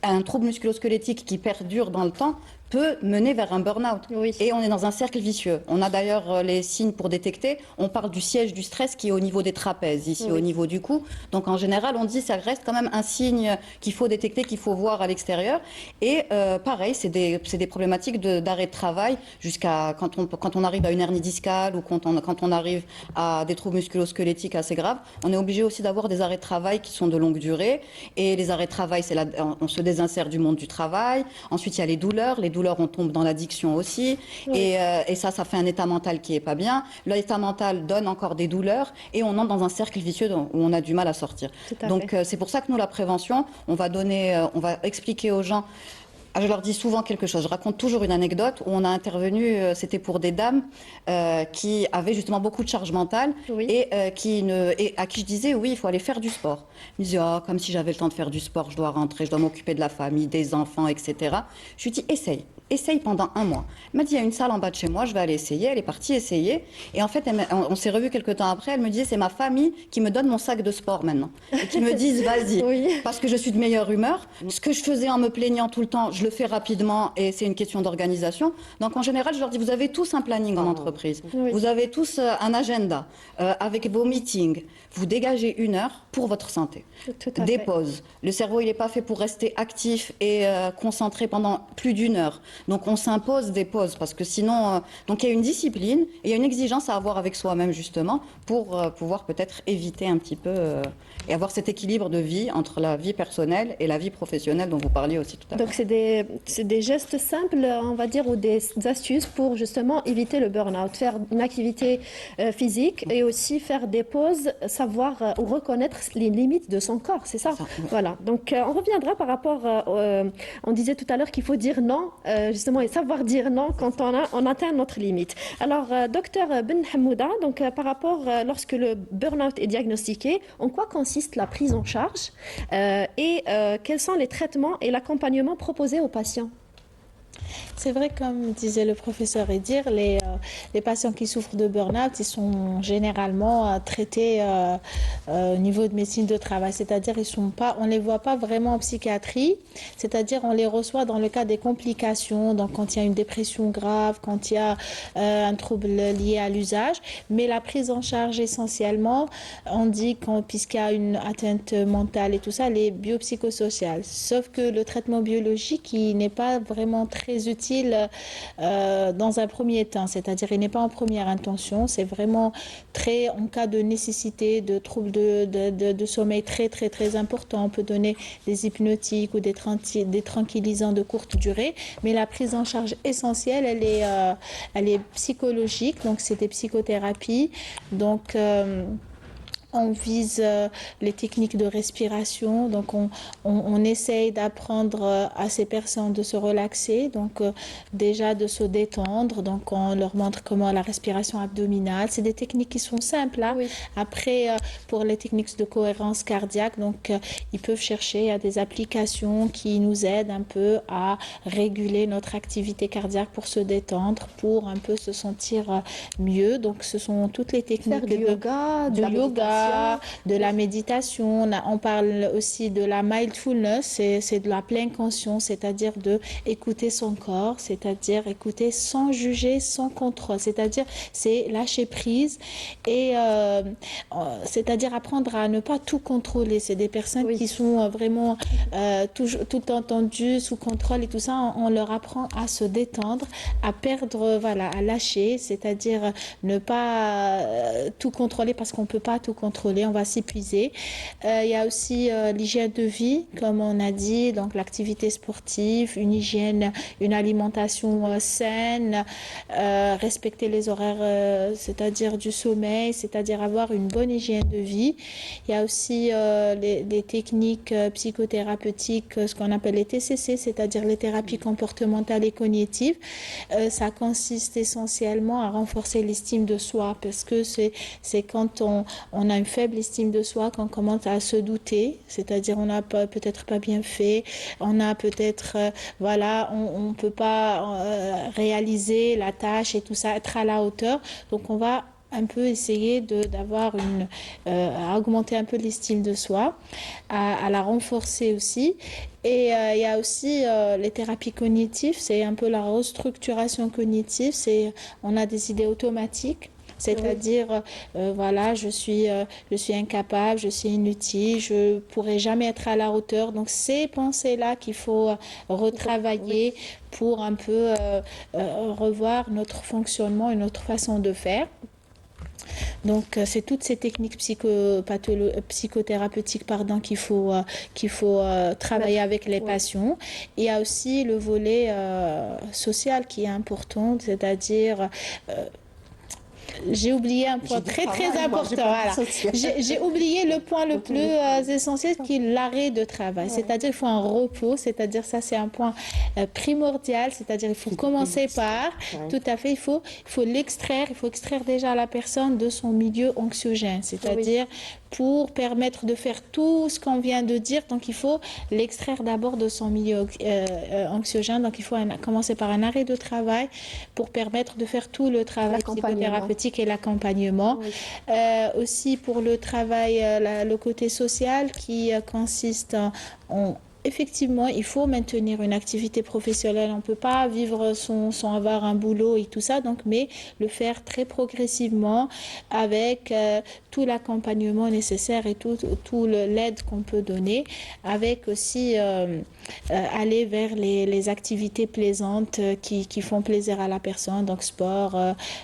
Un trouble musculo-squelettique qui perdure dans le temps peut mener vers un burn-out. Oui. Et on est dans un cercle vicieux. On a d'ailleurs les signes pour détecter. On parle du siège du stress qui est au niveau des trapèzes, ici Oui. au niveau du cou. Donc en général, on dit que ça reste quand même un signe qu'il faut détecter, qu'il faut voir à l'extérieur. Et pareil, c'est des problématiques d'arrêt de travail jusqu'à quand on arrive à une hernie discale ou quand on arrive à des troubles musculo-squelettiques assez graves. On est obligé aussi d'avoir des arrêts de travail qui sont de longue durée. Et les arrêts de travail, on se désinsère du monde du travail. Ensuite, il y a les douleurs. Les douleurs, on tombe dans l'addiction aussi. Oui. Et ça fait un état mental qui est pas bien. L'état mental donne encore des douleurs et on entre dans un cercle vicieux où on a du mal à sortir. Tout à Donc c'est pour ça que nous, la prévention, on va expliquer aux gens. Je leur dis souvent quelque chose. Je raconte toujours une anecdote où on a intervenu, c'était pour des dames qui avaient justement beaucoup de charge mentale Oui. et à qui je disais oui, il faut aller faire du sport. Ils disaient oh, comme si j'avais le temps de faire du sport, je dois rentrer, je dois m'occuper de la famille, des enfants, etc. Je lui dis essaye pendant un mois. Elle m'a dit il y a une salle en bas de chez moi, je vais aller essayer. Elle est partie essayer et en fait on s'est revus quelques temps après. Elle me disait c'est ma famille qui me donne mon sac de sport maintenant et qui me disent vas-y Oui. parce que je suis de meilleure humeur. Ce que je faisais en me plaignant tout le temps, je le fais rapidement et c'est une question d'organisation. Donc en général, je leur dis vous avez tous un planning en entreprise, Oui. vous avez tous un agenda avec vos meetings. Vous dégagez 1 heure pour votre santé. Tout à Des fait. pauses. Le cerveau, il n'est pas fait pour rester actif et concentré pendant plus d'1 heure. Donc on s'impose des pauses parce que sinon, donc il y a une discipline et il y a une exigence à avoir avec soi-même justement pour pouvoir peut-être éviter un petit peu et avoir cet équilibre de vie entre la vie personnelle et la vie professionnelle dont vous parliez aussi tout à l'heure. Donc, c'est des gestes simples, on va dire, ou des astuces pour justement éviter le burn-out. Faire une activité physique et aussi faire des pauses, savoir ou reconnaître les limites de son corps, c'est ça? Ça, oui. Voilà. Donc, on reviendra par rapport, on disait tout à l'heure qu'il faut dire non, justement, et savoir dire non quand on atteint notre limite. Alors, docteur Ben Hamouda, donc, par rapport, lorsque le burn-out est diagnostiqué, en quoi consiste la prise en charge et quels sont les traitements et l'accompagnement proposés aux patients? C'est vrai, comme disait le professeur Edir, les patients qui souffrent de burn-out, ils sont généralement traités au niveau de médecine de travail, c'est-à-dire on ne les voit pas vraiment en psychiatrie, c'est-à-dire on les reçoit dans le cas des complications, donc quand il y a une dépression grave, quand il y a un trouble lié à l'usage, mais la prise en charge essentiellement, on dit puisqu'il y a une atteinte mentale et tout ça, elle est biopsychosociale, sauf que le traitement biologique, il n'est pas vraiment très utile dans un premier temps, c'est-à-dire il n'est pas en première intention, c'est vraiment très en cas de nécessité de troubles de sommeil très très très important, on peut donner des hypnotiques ou des tranquillisants de courte durée, mais la prise en charge essentielle elle est psychologique, donc c'est des psychothérapies, donc on vise les techniques de respiration, donc on essaye d'apprendre à ces personnes de se relaxer, donc déjà de se détendre, donc on leur montre comment la respiration abdominale, c'est des techniques qui sont simples. Hein. Oui. Après, pour les techniques de cohérence cardiaque, donc ils peuvent chercher à des applications qui nous aident un peu à réguler notre activité cardiaque pour se détendre, pour un peu se sentir mieux. Donc ce sont toutes les techniques Faire du yoga, de la yoga, de la méditation. On parle aussi de la mindfulness, c'est de la pleine conscience, c'est-à-dire de écouter son corps, c'est-à-dire écouter sans juger, sans contrôle, c'est-à-dire c'est lâcher prise et c'est-à-dire apprendre à ne pas tout contrôler. C'est des personnes Oui. qui sont vraiment tout entendues, sous contrôle et tout ça. On leur apprend à se détendre, à perdre, voilà, à lâcher, c'est-à-dire ne pas tout contrôler parce qu'on ne peut pas tout contrôler. contrôler, on va s'épuiser. Il y a aussi l'hygiène de vie, comme on a dit, donc l'activité sportive, une hygiène, une alimentation saine, respecter les horaires, c'est-à-dire du sommeil, c'est-à-dire avoir une bonne hygiène de vie. Il y a aussi les techniques psychothérapeutiques, ce qu'on appelle les TCC, c'est-à-dire les thérapies comportementales et cognitives. Ça consiste essentiellement à renforcer l'estime de soi, parce que c'est quand on a une faible estime de soi qu'on commence à se douter, c'est-à-dire on n'a peut-être pas bien fait, on a peut-être, on peut pas réaliser la tâche et tout ça, être à la hauteur. Donc on va un peu essayer à augmenter un peu l'estime de soi, à la renforcer aussi. Et il y a aussi les thérapies cognitives, c'est un peu la restructuration cognitive, on a des idées automatiques. C'est-à-dire, je suis incapable, je suis inutile, je ne pourrai jamais être à la hauteur. Donc, ces pensées-là qu'il faut retravailler pour un peu revoir notre fonctionnement et notre façon de faire. Donc, c'est toutes ces techniques psychothérapeutiques qu'il faut travailler avec les patients. Il y a aussi le volet social qui est important, c'est-à-dire... j'ai oublié un point très important. Voilà. J'ai oublié le point le plus essentiel qui est l'arrêt de travail. C'est-à-dire qu'il faut un repos. C'est-à-dire ça c'est un point primordial. C'est-à-dire il faut commencer par. Tout à fait. Il faut l'extraire. Il faut extraire déjà la personne de son milieu anxiogène. C'est-à-dire pour permettre de faire tout ce qu'on vient de dire. Donc il faut l'extraire d'abord de son milieu anxiogène. Donc il faut commencer par un arrêt de travail pour permettre de faire tout le travail psychothérapeutique et l'accompagnement. Aussi pour le travail, le côté social qui consiste en effectivement, il faut maintenir une activité professionnelle. On ne peut pas vivre sans avoir un boulot et tout ça, mais le faire très progressivement avec tout l'accompagnement nécessaire et tout l'aide qu'on peut donner, avec aussi aller vers les activités plaisantes qui font plaisir à la personne, donc sport,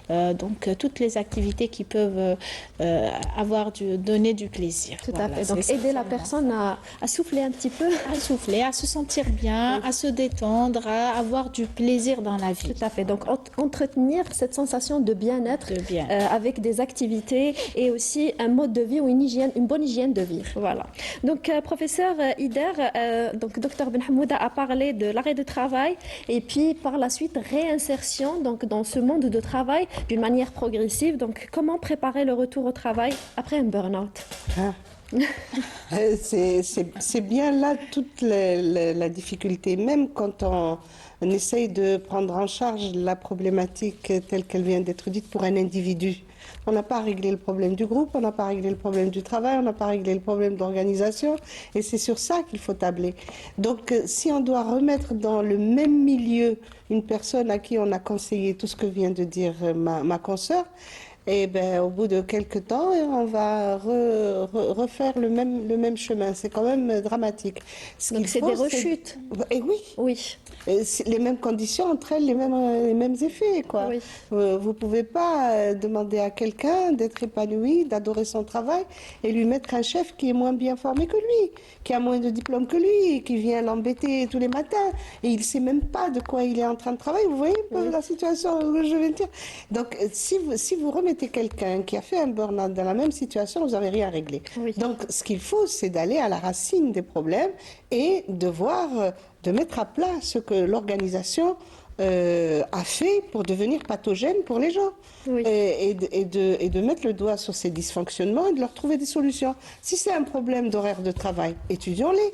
donc toutes les activités qui peuvent donner du plaisir. Tout à fait. Donc aider la personne à souffler un petit peu. À se sentir bien, à se détendre, à avoir du plaisir dans la vie. Tout à fait. Donc entretenir cette sensation de bien-être avec des activités et aussi un mode de vie ou une bonne hygiène de vie. Voilà. Donc professeur Ider, donc docteur Ben Hamouda a parlé de l'arrêt de travail et puis par la suite réinsertion donc dans ce monde de travail d'une manière progressive. Donc comment préparer le retour au travail après un burn-out? C'est bien là toute la difficulté, même quand on essaye de prendre en charge la problématique telle qu'elle vient d'être dite pour un individu. On n'a pas réglé le problème du groupe, on n'a pas réglé le problème du travail, on n'a pas réglé le problème d'organisation, et c'est sur ça qu'il faut tabler. Donc si on doit remettre dans le même milieu une personne à qui on a conseillé tout ce que vient de dire ma consoeur, et au bout de quelques temps, on va refaire le même chemin. C'est quand même dramatique. Donc c'est des rechutes. Et oui. Oui. Les mêmes conditions entraînent les mêmes effets, quoi. Oui. Vous pouvez pas demander à quelqu'un d'être épanoui, d'adorer son travail et lui mettre un chef qui est moins bien formé que lui, qui a moins de diplômes que lui, qui vient l'embêter tous les matins et il sait même pas de quoi il est en train de travailler. Vous voyez la situation que je vais dire. Donc si vous remettez quelqu'un qui a fait un burn-out dans la même situation, vous n'avez rien réglé. Oui. Donc ce qu'il faut, c'est d'aller à la racine des problèmes et de mettre à plat ce que l'organisation a fait pour devenir pathogène pour les gens. Oui. Et de mettre le doigt sur ces dysfonctionnements et de leur trouver des solutions. Si c'est un problème d'horaire de travail, étudions-les.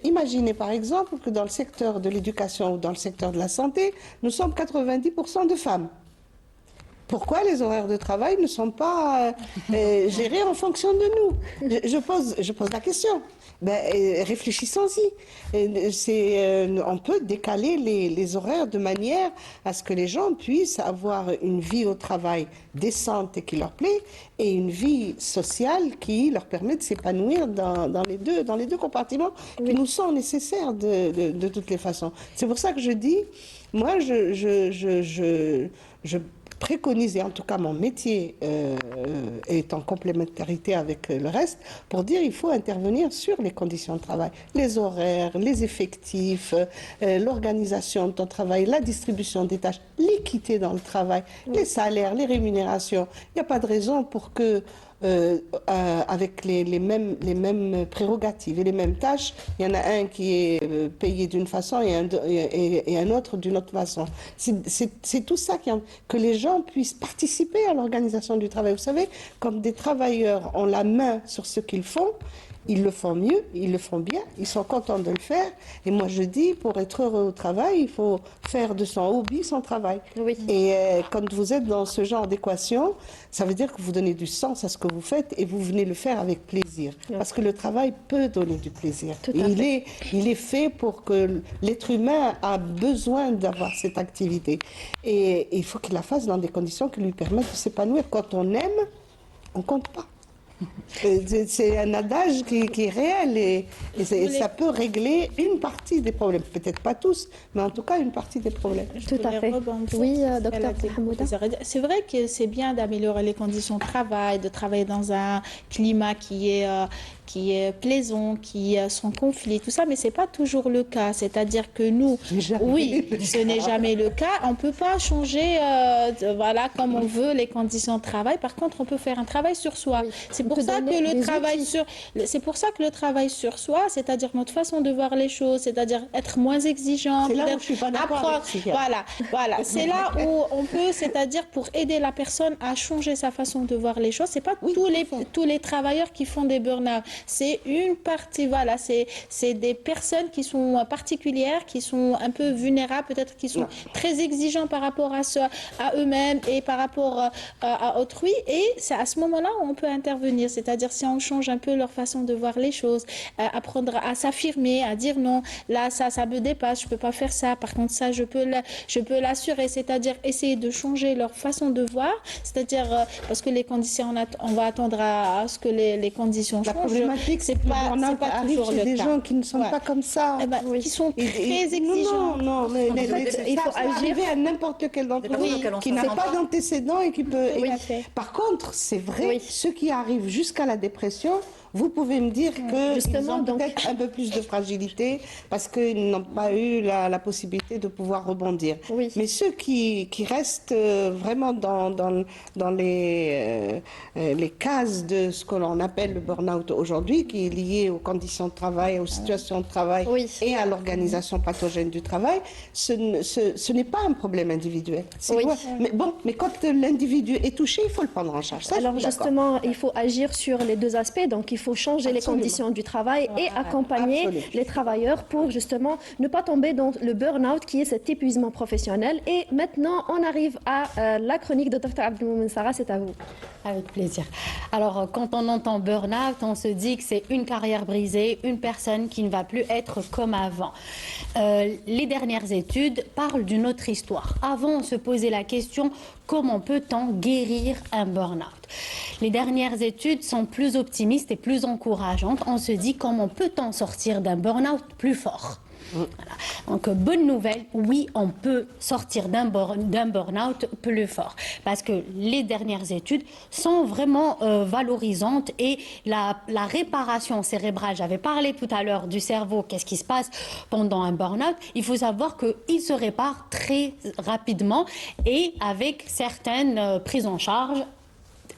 Imaginez par exemple que dans le secteur de l'éducation ou dans le secteur de la santé, nous sommes 90% de femmes. Pourquoi les horaires de travail ne sont pas gérés en fonction de nous? Je pose la question. Réfléchissons-y. On peut décaler les horaires de manière à ce que les gens puissent avoir une vie au travail décente et qui leur plaît, et une vie sociale qui leur permet de s'épanouir dans les deux compartiments qui nous sont nécessaires de toutes les façons. C'est pour ça que je dis, moi, je préconise, et en tout cas mon métier est en complémentarité avec le reste, pour dire il faut intervenir sur les conditions de travail, les horaires, les effectifs, l'organisation de ton travail, la distribution des tâches, l'équité dans le travail, les salaires, les rémunérations. Il n'y a pas de raison pour que avec les mêmes prérogatives et les mêmes tâches, il y en a un qui est payé d'une façon et un autre d'une autre façon. C'est tout ça que les gens puissent participer à l'organisation du travail. Vous savez, comme des travailleurs ont la main sur ce qu'ils font, ils le font mieux, ils le font bien, ils sont contents de le faire. Et moi, je dis, pour être heureux au travail, il faut faire de son hobby son travail. Oui. Et quand vous êtes dans ce genre d'équation, ça veut dire que vous donnez du sens à ce que vous faites et vous venez le faire avec plaisir. Parce que le travail peut donner du plaisir. Il est fait pour que l'être humain a besoin d'avoir cette activité. Et il faut qu'il la fasse dans des conditions qui lui permettent de s'épanouir. Quand on aime, on compte pas. C'est un adage qui est réel et ça peut régler une partie des problèmes. Peut-être pas tous, mais en tout cas une partie des problèmes. Tout à fait. Oui, docteur Hamouda. C'est vrai que c'est bien d'améliorer les conditions de travail, de travailler dans un climat qui est plaisant, qui sans conflit, tout ça, mais c'est pas toujours le cas. C'est-à-dire que nous, oui, ce n'est jamais le cas. On peut pas changer, voilà, comme on veut les conditions de travail. Par contre, on peut faire un travail sur soi. C'est pour ça que le travail sur soi, c'est-à-dire notre façon de voir les choses, c'est-à-dire être moins exigeant, C'est là où je suis pas d'accord avec psychiatre. voilà. C'est là où on peut, c'est-à-dire pour aider la personne à changer sa façon de voir les choses. C'est pas tous les travailleurs qui font des burn-out. C'est une partie, voilà, c'est des personnes qui sont particulières, qui sont un peu vulnérables, peut-être qui sont très exigeants par rapport à eux-mêmes et par rapport à autrui. Et c'est à ce moment-là où on peut intervenir, c'est-à-dire si on change un peu leur façon de voir les choses, apprendre à s'affirmer, à dire non, là ça me dépasse, je peux pas faire ça, par contre ça je peux l'assurer, c'est-à-dire essayer de changer leur façon de voir, c'est-à-dire parce que les conditions, on va attendre à ce que les conditions changent. La problématique, c'est pas toujours le cas. Des gens qui ne sont pas comme ça, qui sont très exigeants. Non, mais il faut agir à n'importe quel d'entre eux qui n'a pas d'antécédents et qui peut. Par contre, c'est vrai, ceux qui arrivent jusqu'à la dépression, vous pouvez me dire qu'ils ont peut-être un peu plus de fragilité parce qu'ils n'ont pas eu la possibilité de pouvoir rebondir. Oui. Mais ceux qui restent vraiment dans les cases de ce que l'on appelle le burn-out aujourd'hui, qui est lié aux conditions de travail, aux situations de travail et à l'organisation pathogène du travail, ce n'est pas un problème individuel. Mais quand l'individu est touché, il faut le prendre en charge. Ça, alors justement, il faut agir sur les deux aspects. Donc il faut changer les conditions du travail et accompagner les travailleurs pour justement ne pas tomber dans le burn-out qui est cet épuisement professionnel. Et maintenant, on arrive à la chronique de Dr Abdelmoumen Sarah, c'est à vous. Avec plaisir. Alors, quand on entend burn-out, on se dit que c'est une carrière brisée, une personne qui ne va plus être comme avant. Les dernières études parlent d'une autre histoire. Avant, on se posait la question, comment peut-on guérir un burn-out? Les dernières études sont plus optimistes et plus encourageantes. On se dit, comment peut-on sortir d'un burn-out plus fort? Voilà. Donc, bonne nouvelle, oui, on peut sortir d'un burn-out plus fort parce que les dernières études sont vraiment valorisantes et la réparation cérébrale, j'avais parlé tout à l'heure du cerveau, qu'est-ce qui se passe pendant un burn-out, il faut savoir qu'il se répare très rapidement et avec certaines prises en charge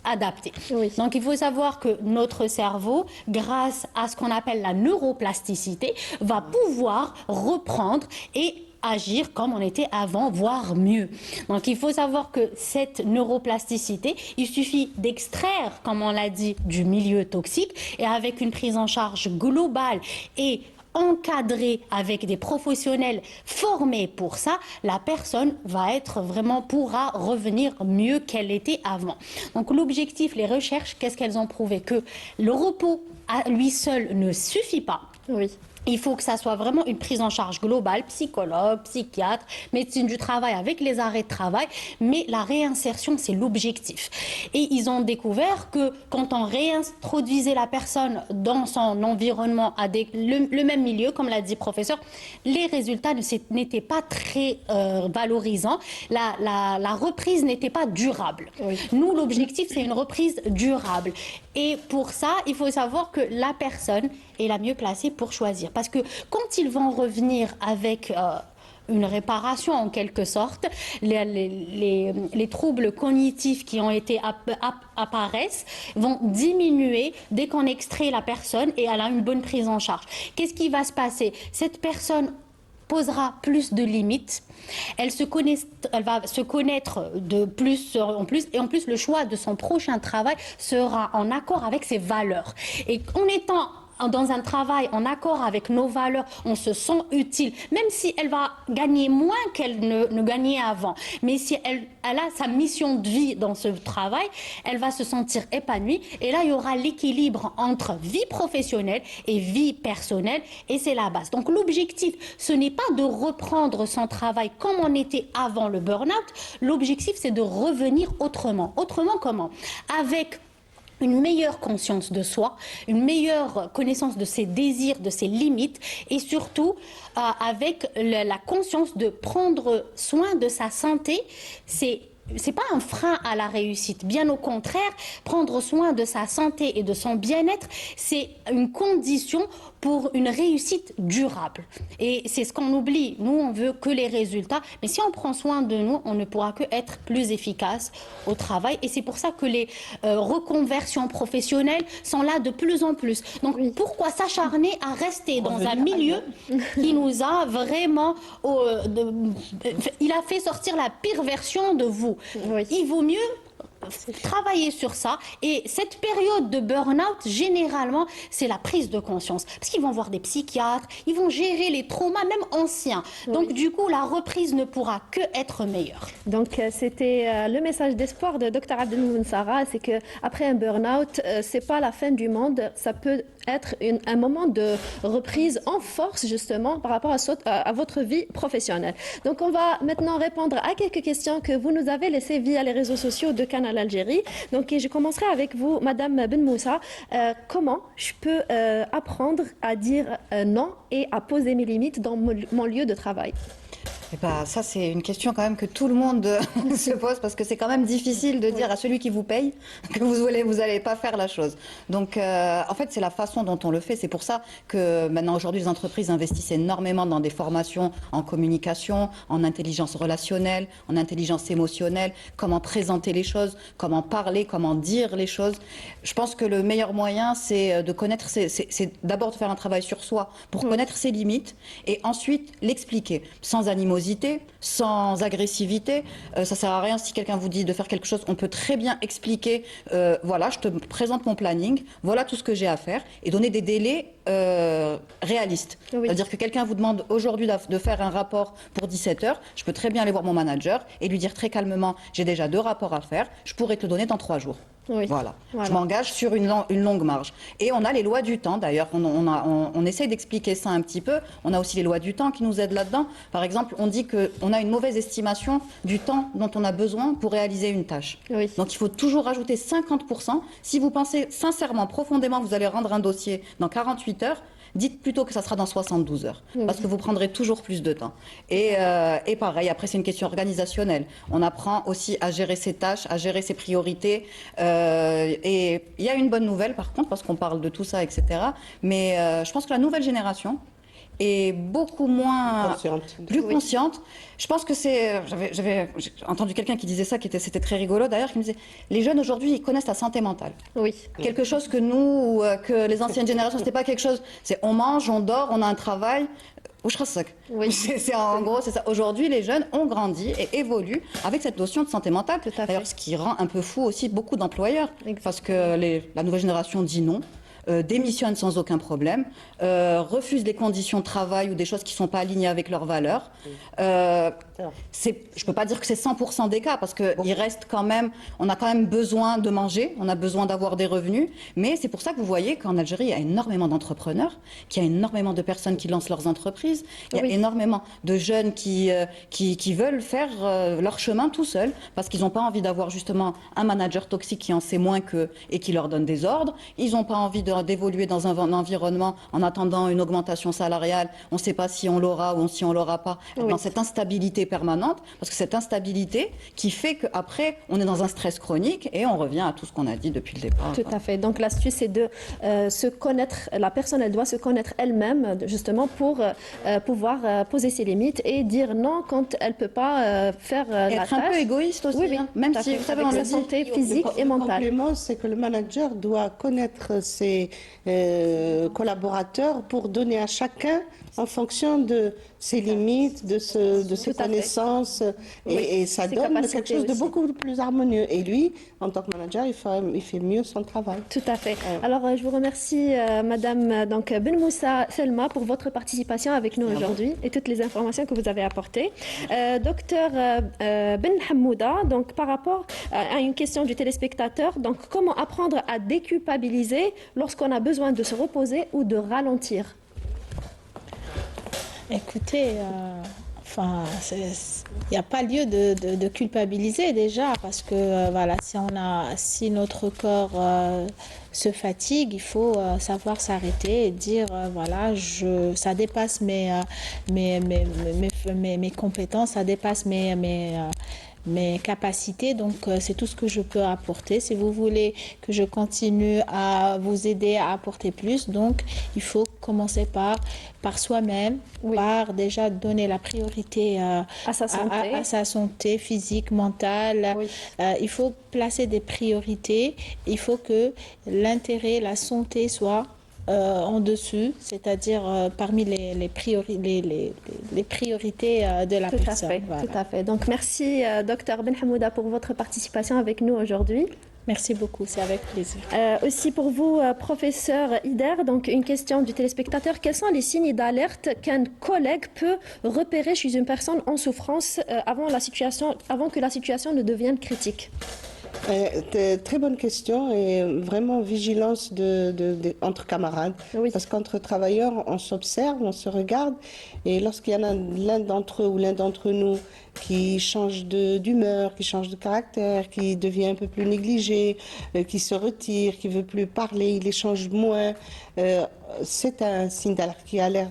adapté. Donc il faut savoir que notre cerveau, grâce à ce qu'on appelle la neuroplasticité, va pouvoir reprendre et agir comme on était avant, voire mieux. Donc il faut savoir que cette neuroplasticité, il suffit d'extraire, comme on l'a dit, du milieu toxique et avec une prise en charge globale et encadré avec des professionnels formés pour ça, la personne pourra revenir mieux qu'elle était avant. Donc l'objectif, les recherches, qu'est-ce qu'elles ont prouvé? Que le repos à lui seul ne suffit pas. Il faut que ça soit vraiment une prise en charge globale, psychologue, psychiatre, médecine du travail avec les arrêts de travail, mais la réinsertion, c'est l'objectif. Et ils ont découvert que quand on réintroduisait la personne dans son environnement, le même milieu, comme l'a dit le professeur, les résultats n'étaient pas très valorisants. La reprise n'était pas durable. Oui. Nous, l'objectif, c'est une reprise durable. Et pour ça, il faut savoir que la personne est la mieux placée pour choisir. Parce que quand ils vont revenir avec une réparation en quelque sorte, les troubles cognitifs qui ont été apparaissent vont diminuer dès qu'on extrait la personne et elle a une bonne prise en charge. Qu'est-ce qui va se passer? Cette personne posera plus de limites, elle va se connaître de plus en plus, et en plus le choix de son prochain travail sera en accord avec ses valeurs. Et en étant dans un travail en accord avec nos valeurs, on se sent utile, même si elle va gagner moins qu'elle ne gagnait avant. Mais si elle a sa mission de vie dans ce travail, elle va se sentir épanouie. Et là, il y aura l'équilibre entre vie professionnelle et vie personnelle. Et c'est la base. Donc l'objectif, ce n'est pas de reprendre son travail comme on était avant le burn-out. L'objectif, c'est de revenir autrement. Autrement comment? Avec une meilleure conscience de soi, une meilleure connaissance de ses désirs, de ses limites, et surtout avec la conscience de prendre soin de sa santé. C'est pas un frein à la réussite, bien au contraire, prendre soin de sa santé et de son bien-être, c'est une condition pour une réussite durable. Et c'est ce qu'on oublie. Nous, on veut que les résultats, mais si on prend soin de nous, on ne pourra que être plus efficace au travail. Et c'est pour ça que les reconversions professionnelles sont là de plus en plus. Donc, pourquoi s'acharner à rester dans un milieu qui nous a vraiment... il a fait sortir la pire version de vous. Oui. Il vaut mieux travailler sur ça. Et cette période de burn-out, généralement, c'est la prise de conscience. Parce qu'ils vont voir des psychiatres, ils vont gérer les traumas, même anciens. Oui. Donc, du coup, la reprise ne pourra que être meilleure. Donc, c'était le message d'espoir de Dr Abdelmoumene Sarah, c'est qu'après un burn-out, c'est pas la fin du monde, ça peut être un moment de reprise en force, justement, par rapport à votre vie professionnelle. Donc, on va maintenant répondre à quelques questions que vous nous avez laissées via les réseaux sociaux de Canal Algérie. Donc, je commencerai avec vous, Madame Ben Moussa. Comment je peux apprendre à dire non et à poser mes limites dans mon lieu de travail? Eh ben, ça, c'est une question quand même que tout le monde se pose, parce que c'est quand même difficile de dire à celui qui vous paye que vous allez pas faire la chose. Donc, en fait, c'est la façon dont on le fait. C'est pour ça que maintenant, aujourd'hui, les entreprises investissent énormément dans des formations en communication, en intelligence relationnelle, en intelligence émotionnelle, comment présenter les choses, comment parler, comment dire les choses. Je pense que le meilleur moyen, c'est de connaître, c'est d'abord de faire un travail sur soi pour connaître ses limites et ensuite l'expliquer sans animosité, sans agressivité. Ça sert à rien si quelqu'un vous dit de faire quelque chose. On peut très bien expliquer, voilà, je te présente mon planning, voilà tout ce que j'ai à faire, et donner des délais réalistes. Oui. C'est-à-dire que quelqu'un vous demande aujourd'hui de faire un rapport pour 17 heures, je peux très bien aller voir mon manager et lui dire très calmement, j'ai déjà 2 rapports à faire, je pourrais te le donner dans 3 jours. Oui. Voilà. Je m'engage sur une longue marge. Et on a les lois du temps, d'ailleurs, on essaye d'expliquer ça un petit peu. On a aussi les lois du temps qui nous aident là-dedans. Par exemple, on dit qu'on a une mauvaise estimation du temps dont on a besoin pour réaliser une tâche. Oui. Donc il faut toujours rajouter 50%. Si vous pensez sincèrement, profondément que vous allez rendre un dossier dans 48 heures, dites plutôt que ça sera dans 72 heures, parce que vous prendrez toujours plus de temps. Et pareil, après c'est une question organisationnelle. On apprend aussi à gérer ses tâches, à gérer ses priorités. Et il y a une bonne nouvelle par contre, parce qu'on parle de tout ça, etc. Mais je pense que la nouvelle génération est beaucoup moins plus consciente. Je pense que j'avais entendu quelqu'un qui disait ça, c'était très rigolo d'ailleurs, qui me disait les jeunes aujourd'hui ils connaissent la santé mentale. Oui. Quelque chose que nous, que les anciennes générations, c'était pas quelque chose. C'est on mange, on dort, on a un travail. Oui. En gros, c'est ça. Aujourd'hui, les jeunes ont grandi et évoluent avec cette notion de santé mentale. D'ailleurs, ce qui rend un peu fou aussi beaucoup d'employeurs, parce que la nouvelle génération dit non. démissionnent sans aucun problème, refusent les conditions de travail ou des choses qui ne sont pas alignées avec leurs valeurs. Je ne peux pas dire que c'est 100% des cas parce qu'il reste quand même, on a quand même besoin de manger, on a besoin d'avoir des revenus, mais c'est pour ça que vous voyez qu'en Algérie, il y a énormément d'entrepreneurs, qu'il y a énormément de personnes qui lancent leurs entreprises, il y a énormément de jeunes qui veulent faire leur chemin tout seuls parce qu'ils n'ont pas envie d'avoir justement un manager toxique qui en sait moins qu'eux et qui leur donne des ordres. Ils n'ont pas envie d'évoluer dans un environnement en attendant une augmentation salariale. On ne sait pas si on l'aura ou si on l'aura pas. Dans cette instabilité permanente, parce que cette instabilité qui fait qu'après, on est dans un stress chronique et on revient à tout ce qu'on a dit depuis le départ. Tout à fait. Donc l'astuce, c'est de se connaître. La personne, elle doit se connaître elle-même, justement, pour pouvoir poser ses limites et dire non quand elle ne peut pas faire la tâche. Être un peu égoïste aussi, oui, même si, vous savez, on la le dit. santé physique et mentale. Le complément, c'est que le manager doit connaître ses collaborateurs pour donner à chacun en fonction de ses limites, de ses connaissances, et ça donne quelque chose de beaucoup plus harmonieux. Et lui, en tant que manager, il fait mieux son travail. Tout à fait. Alors, je vous remercie, Madame Ben Moussa Selma, pour votre participation avec nous aujourd'hui et toutes les informations que vous avez apportées. Docteur Ben Hamouda, donc par rapport à une question du téléspectateur, donc comment apprendre à déculpabiliser lorsqu'on a besoin de se reposer ou de ralentir? Écoutez, il n'y a pas lieu de culpabiliser déjà parce que voilà, si notre corps se fatigue, il faut savoir s'arrêter et dire voilà, ça dépasse mes compétences, ça dépasse mes capacités, donc c'est tout ce que je peux apporter. Si vous voulez que je continue à vous aider à apporter plus, donc il faut commencer par soi-même, par déjà donner la priorité à sa santé physique, mentale. Il faut placer des priorités. Il faut que l'intérêt, la santé soit en dessus, c'est-à-dire parmi les priorités de la personne. Tout à fait. Donc merci, Docteur Ben Hamouda, pour votre participation avec nous aujourd'hui. Merci beaucoup, c'est avec plaisir. Aussi pour vous, professeur Ider, donc une question du téléspectateur. Quels sont les signes d'alerte qu'un collègue peut repérer chez une personne en souffrance avant que la situation ne devienne critique? Très bonne question et vraiment vigilance entre camarades. Parce qu'entre travailleurs, on s'observe, on se regarde et lorsqu'il y en a l'un d'entre eux ou l'un d'entre nous qui change d'humeur, qui change de caractère, qui devient un peu plus négligé, qui se retire, qui veut plus parler, il échange moins, c'est un signe d'alerte qui a l'air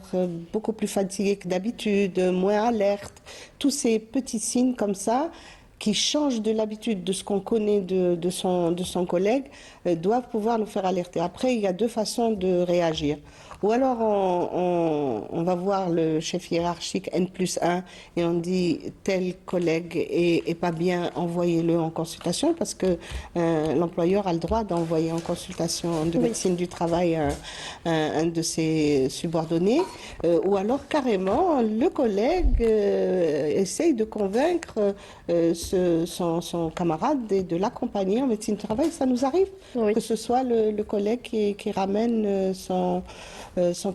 beaucoup plus fatigué que d'habitude, moins alerte. Tous ces petits signes comme ça qui changent de l'habitude de ce qu'on connaît de son collègue, doivent pouvoir nous faire alerter. Après, il y a deux façons de réagir. Ou alors on va voir le chef hiérarchique N+1 et on dit tel collègue est pas bien, envoyez-le en consultation parce que l'employeur a le droit d'envoyer en consultation de médecine du travail un de ses subordonnés. Ou alors carrément le collègue essaye de convaincre son camarade et de l'accompagner en médecine du travail. Ça nous arrive que ce soit le collègue qui ramène son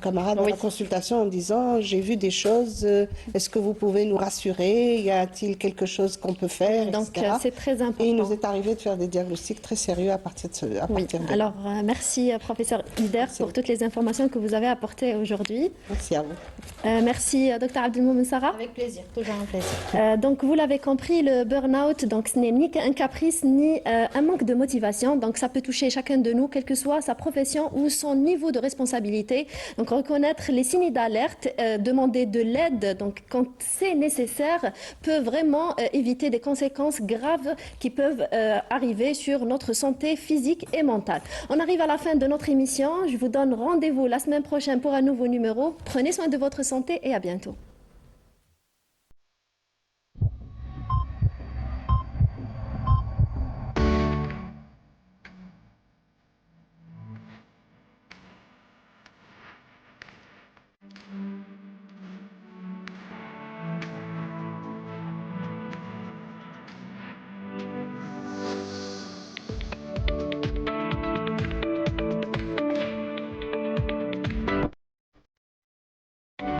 camarade à la consultation en disant j'ai vu des choses, est-ce que vous pouvez nous rassurer, y a-t-il quelque chose qu'on peut faire, donc c'est très important. Et il nous est arrivé de faire des diagnostics très sérieux à partir de Alors merci professeur Ider pour toutes les informations que vous avez apportées aujourd'hui. Merci à vous. Merci docteur Abdelmoumen Sarah. Avec plaisir, toujours un plaisir. Donc vous l'avez compris, le burn-out, donc ce n'est ni un caprice ni un manque de motivation, donc ça peut toucher chacun de nous, quelle que soit sa profession ou son niveau de responsabilité. Donc reconnaître les signes d'alerte, demander de l'aide, donc quand c'est nécessaire, peut vraiment éviter des conséquences graves qui peuvent arriver sur notre santé physique et mentale. On arrive à la fin de notre émission. Je vous donne rendez-vous la semaine prochaine pour un nouveau numéro. Prenez soin de votre santé et à bientôt.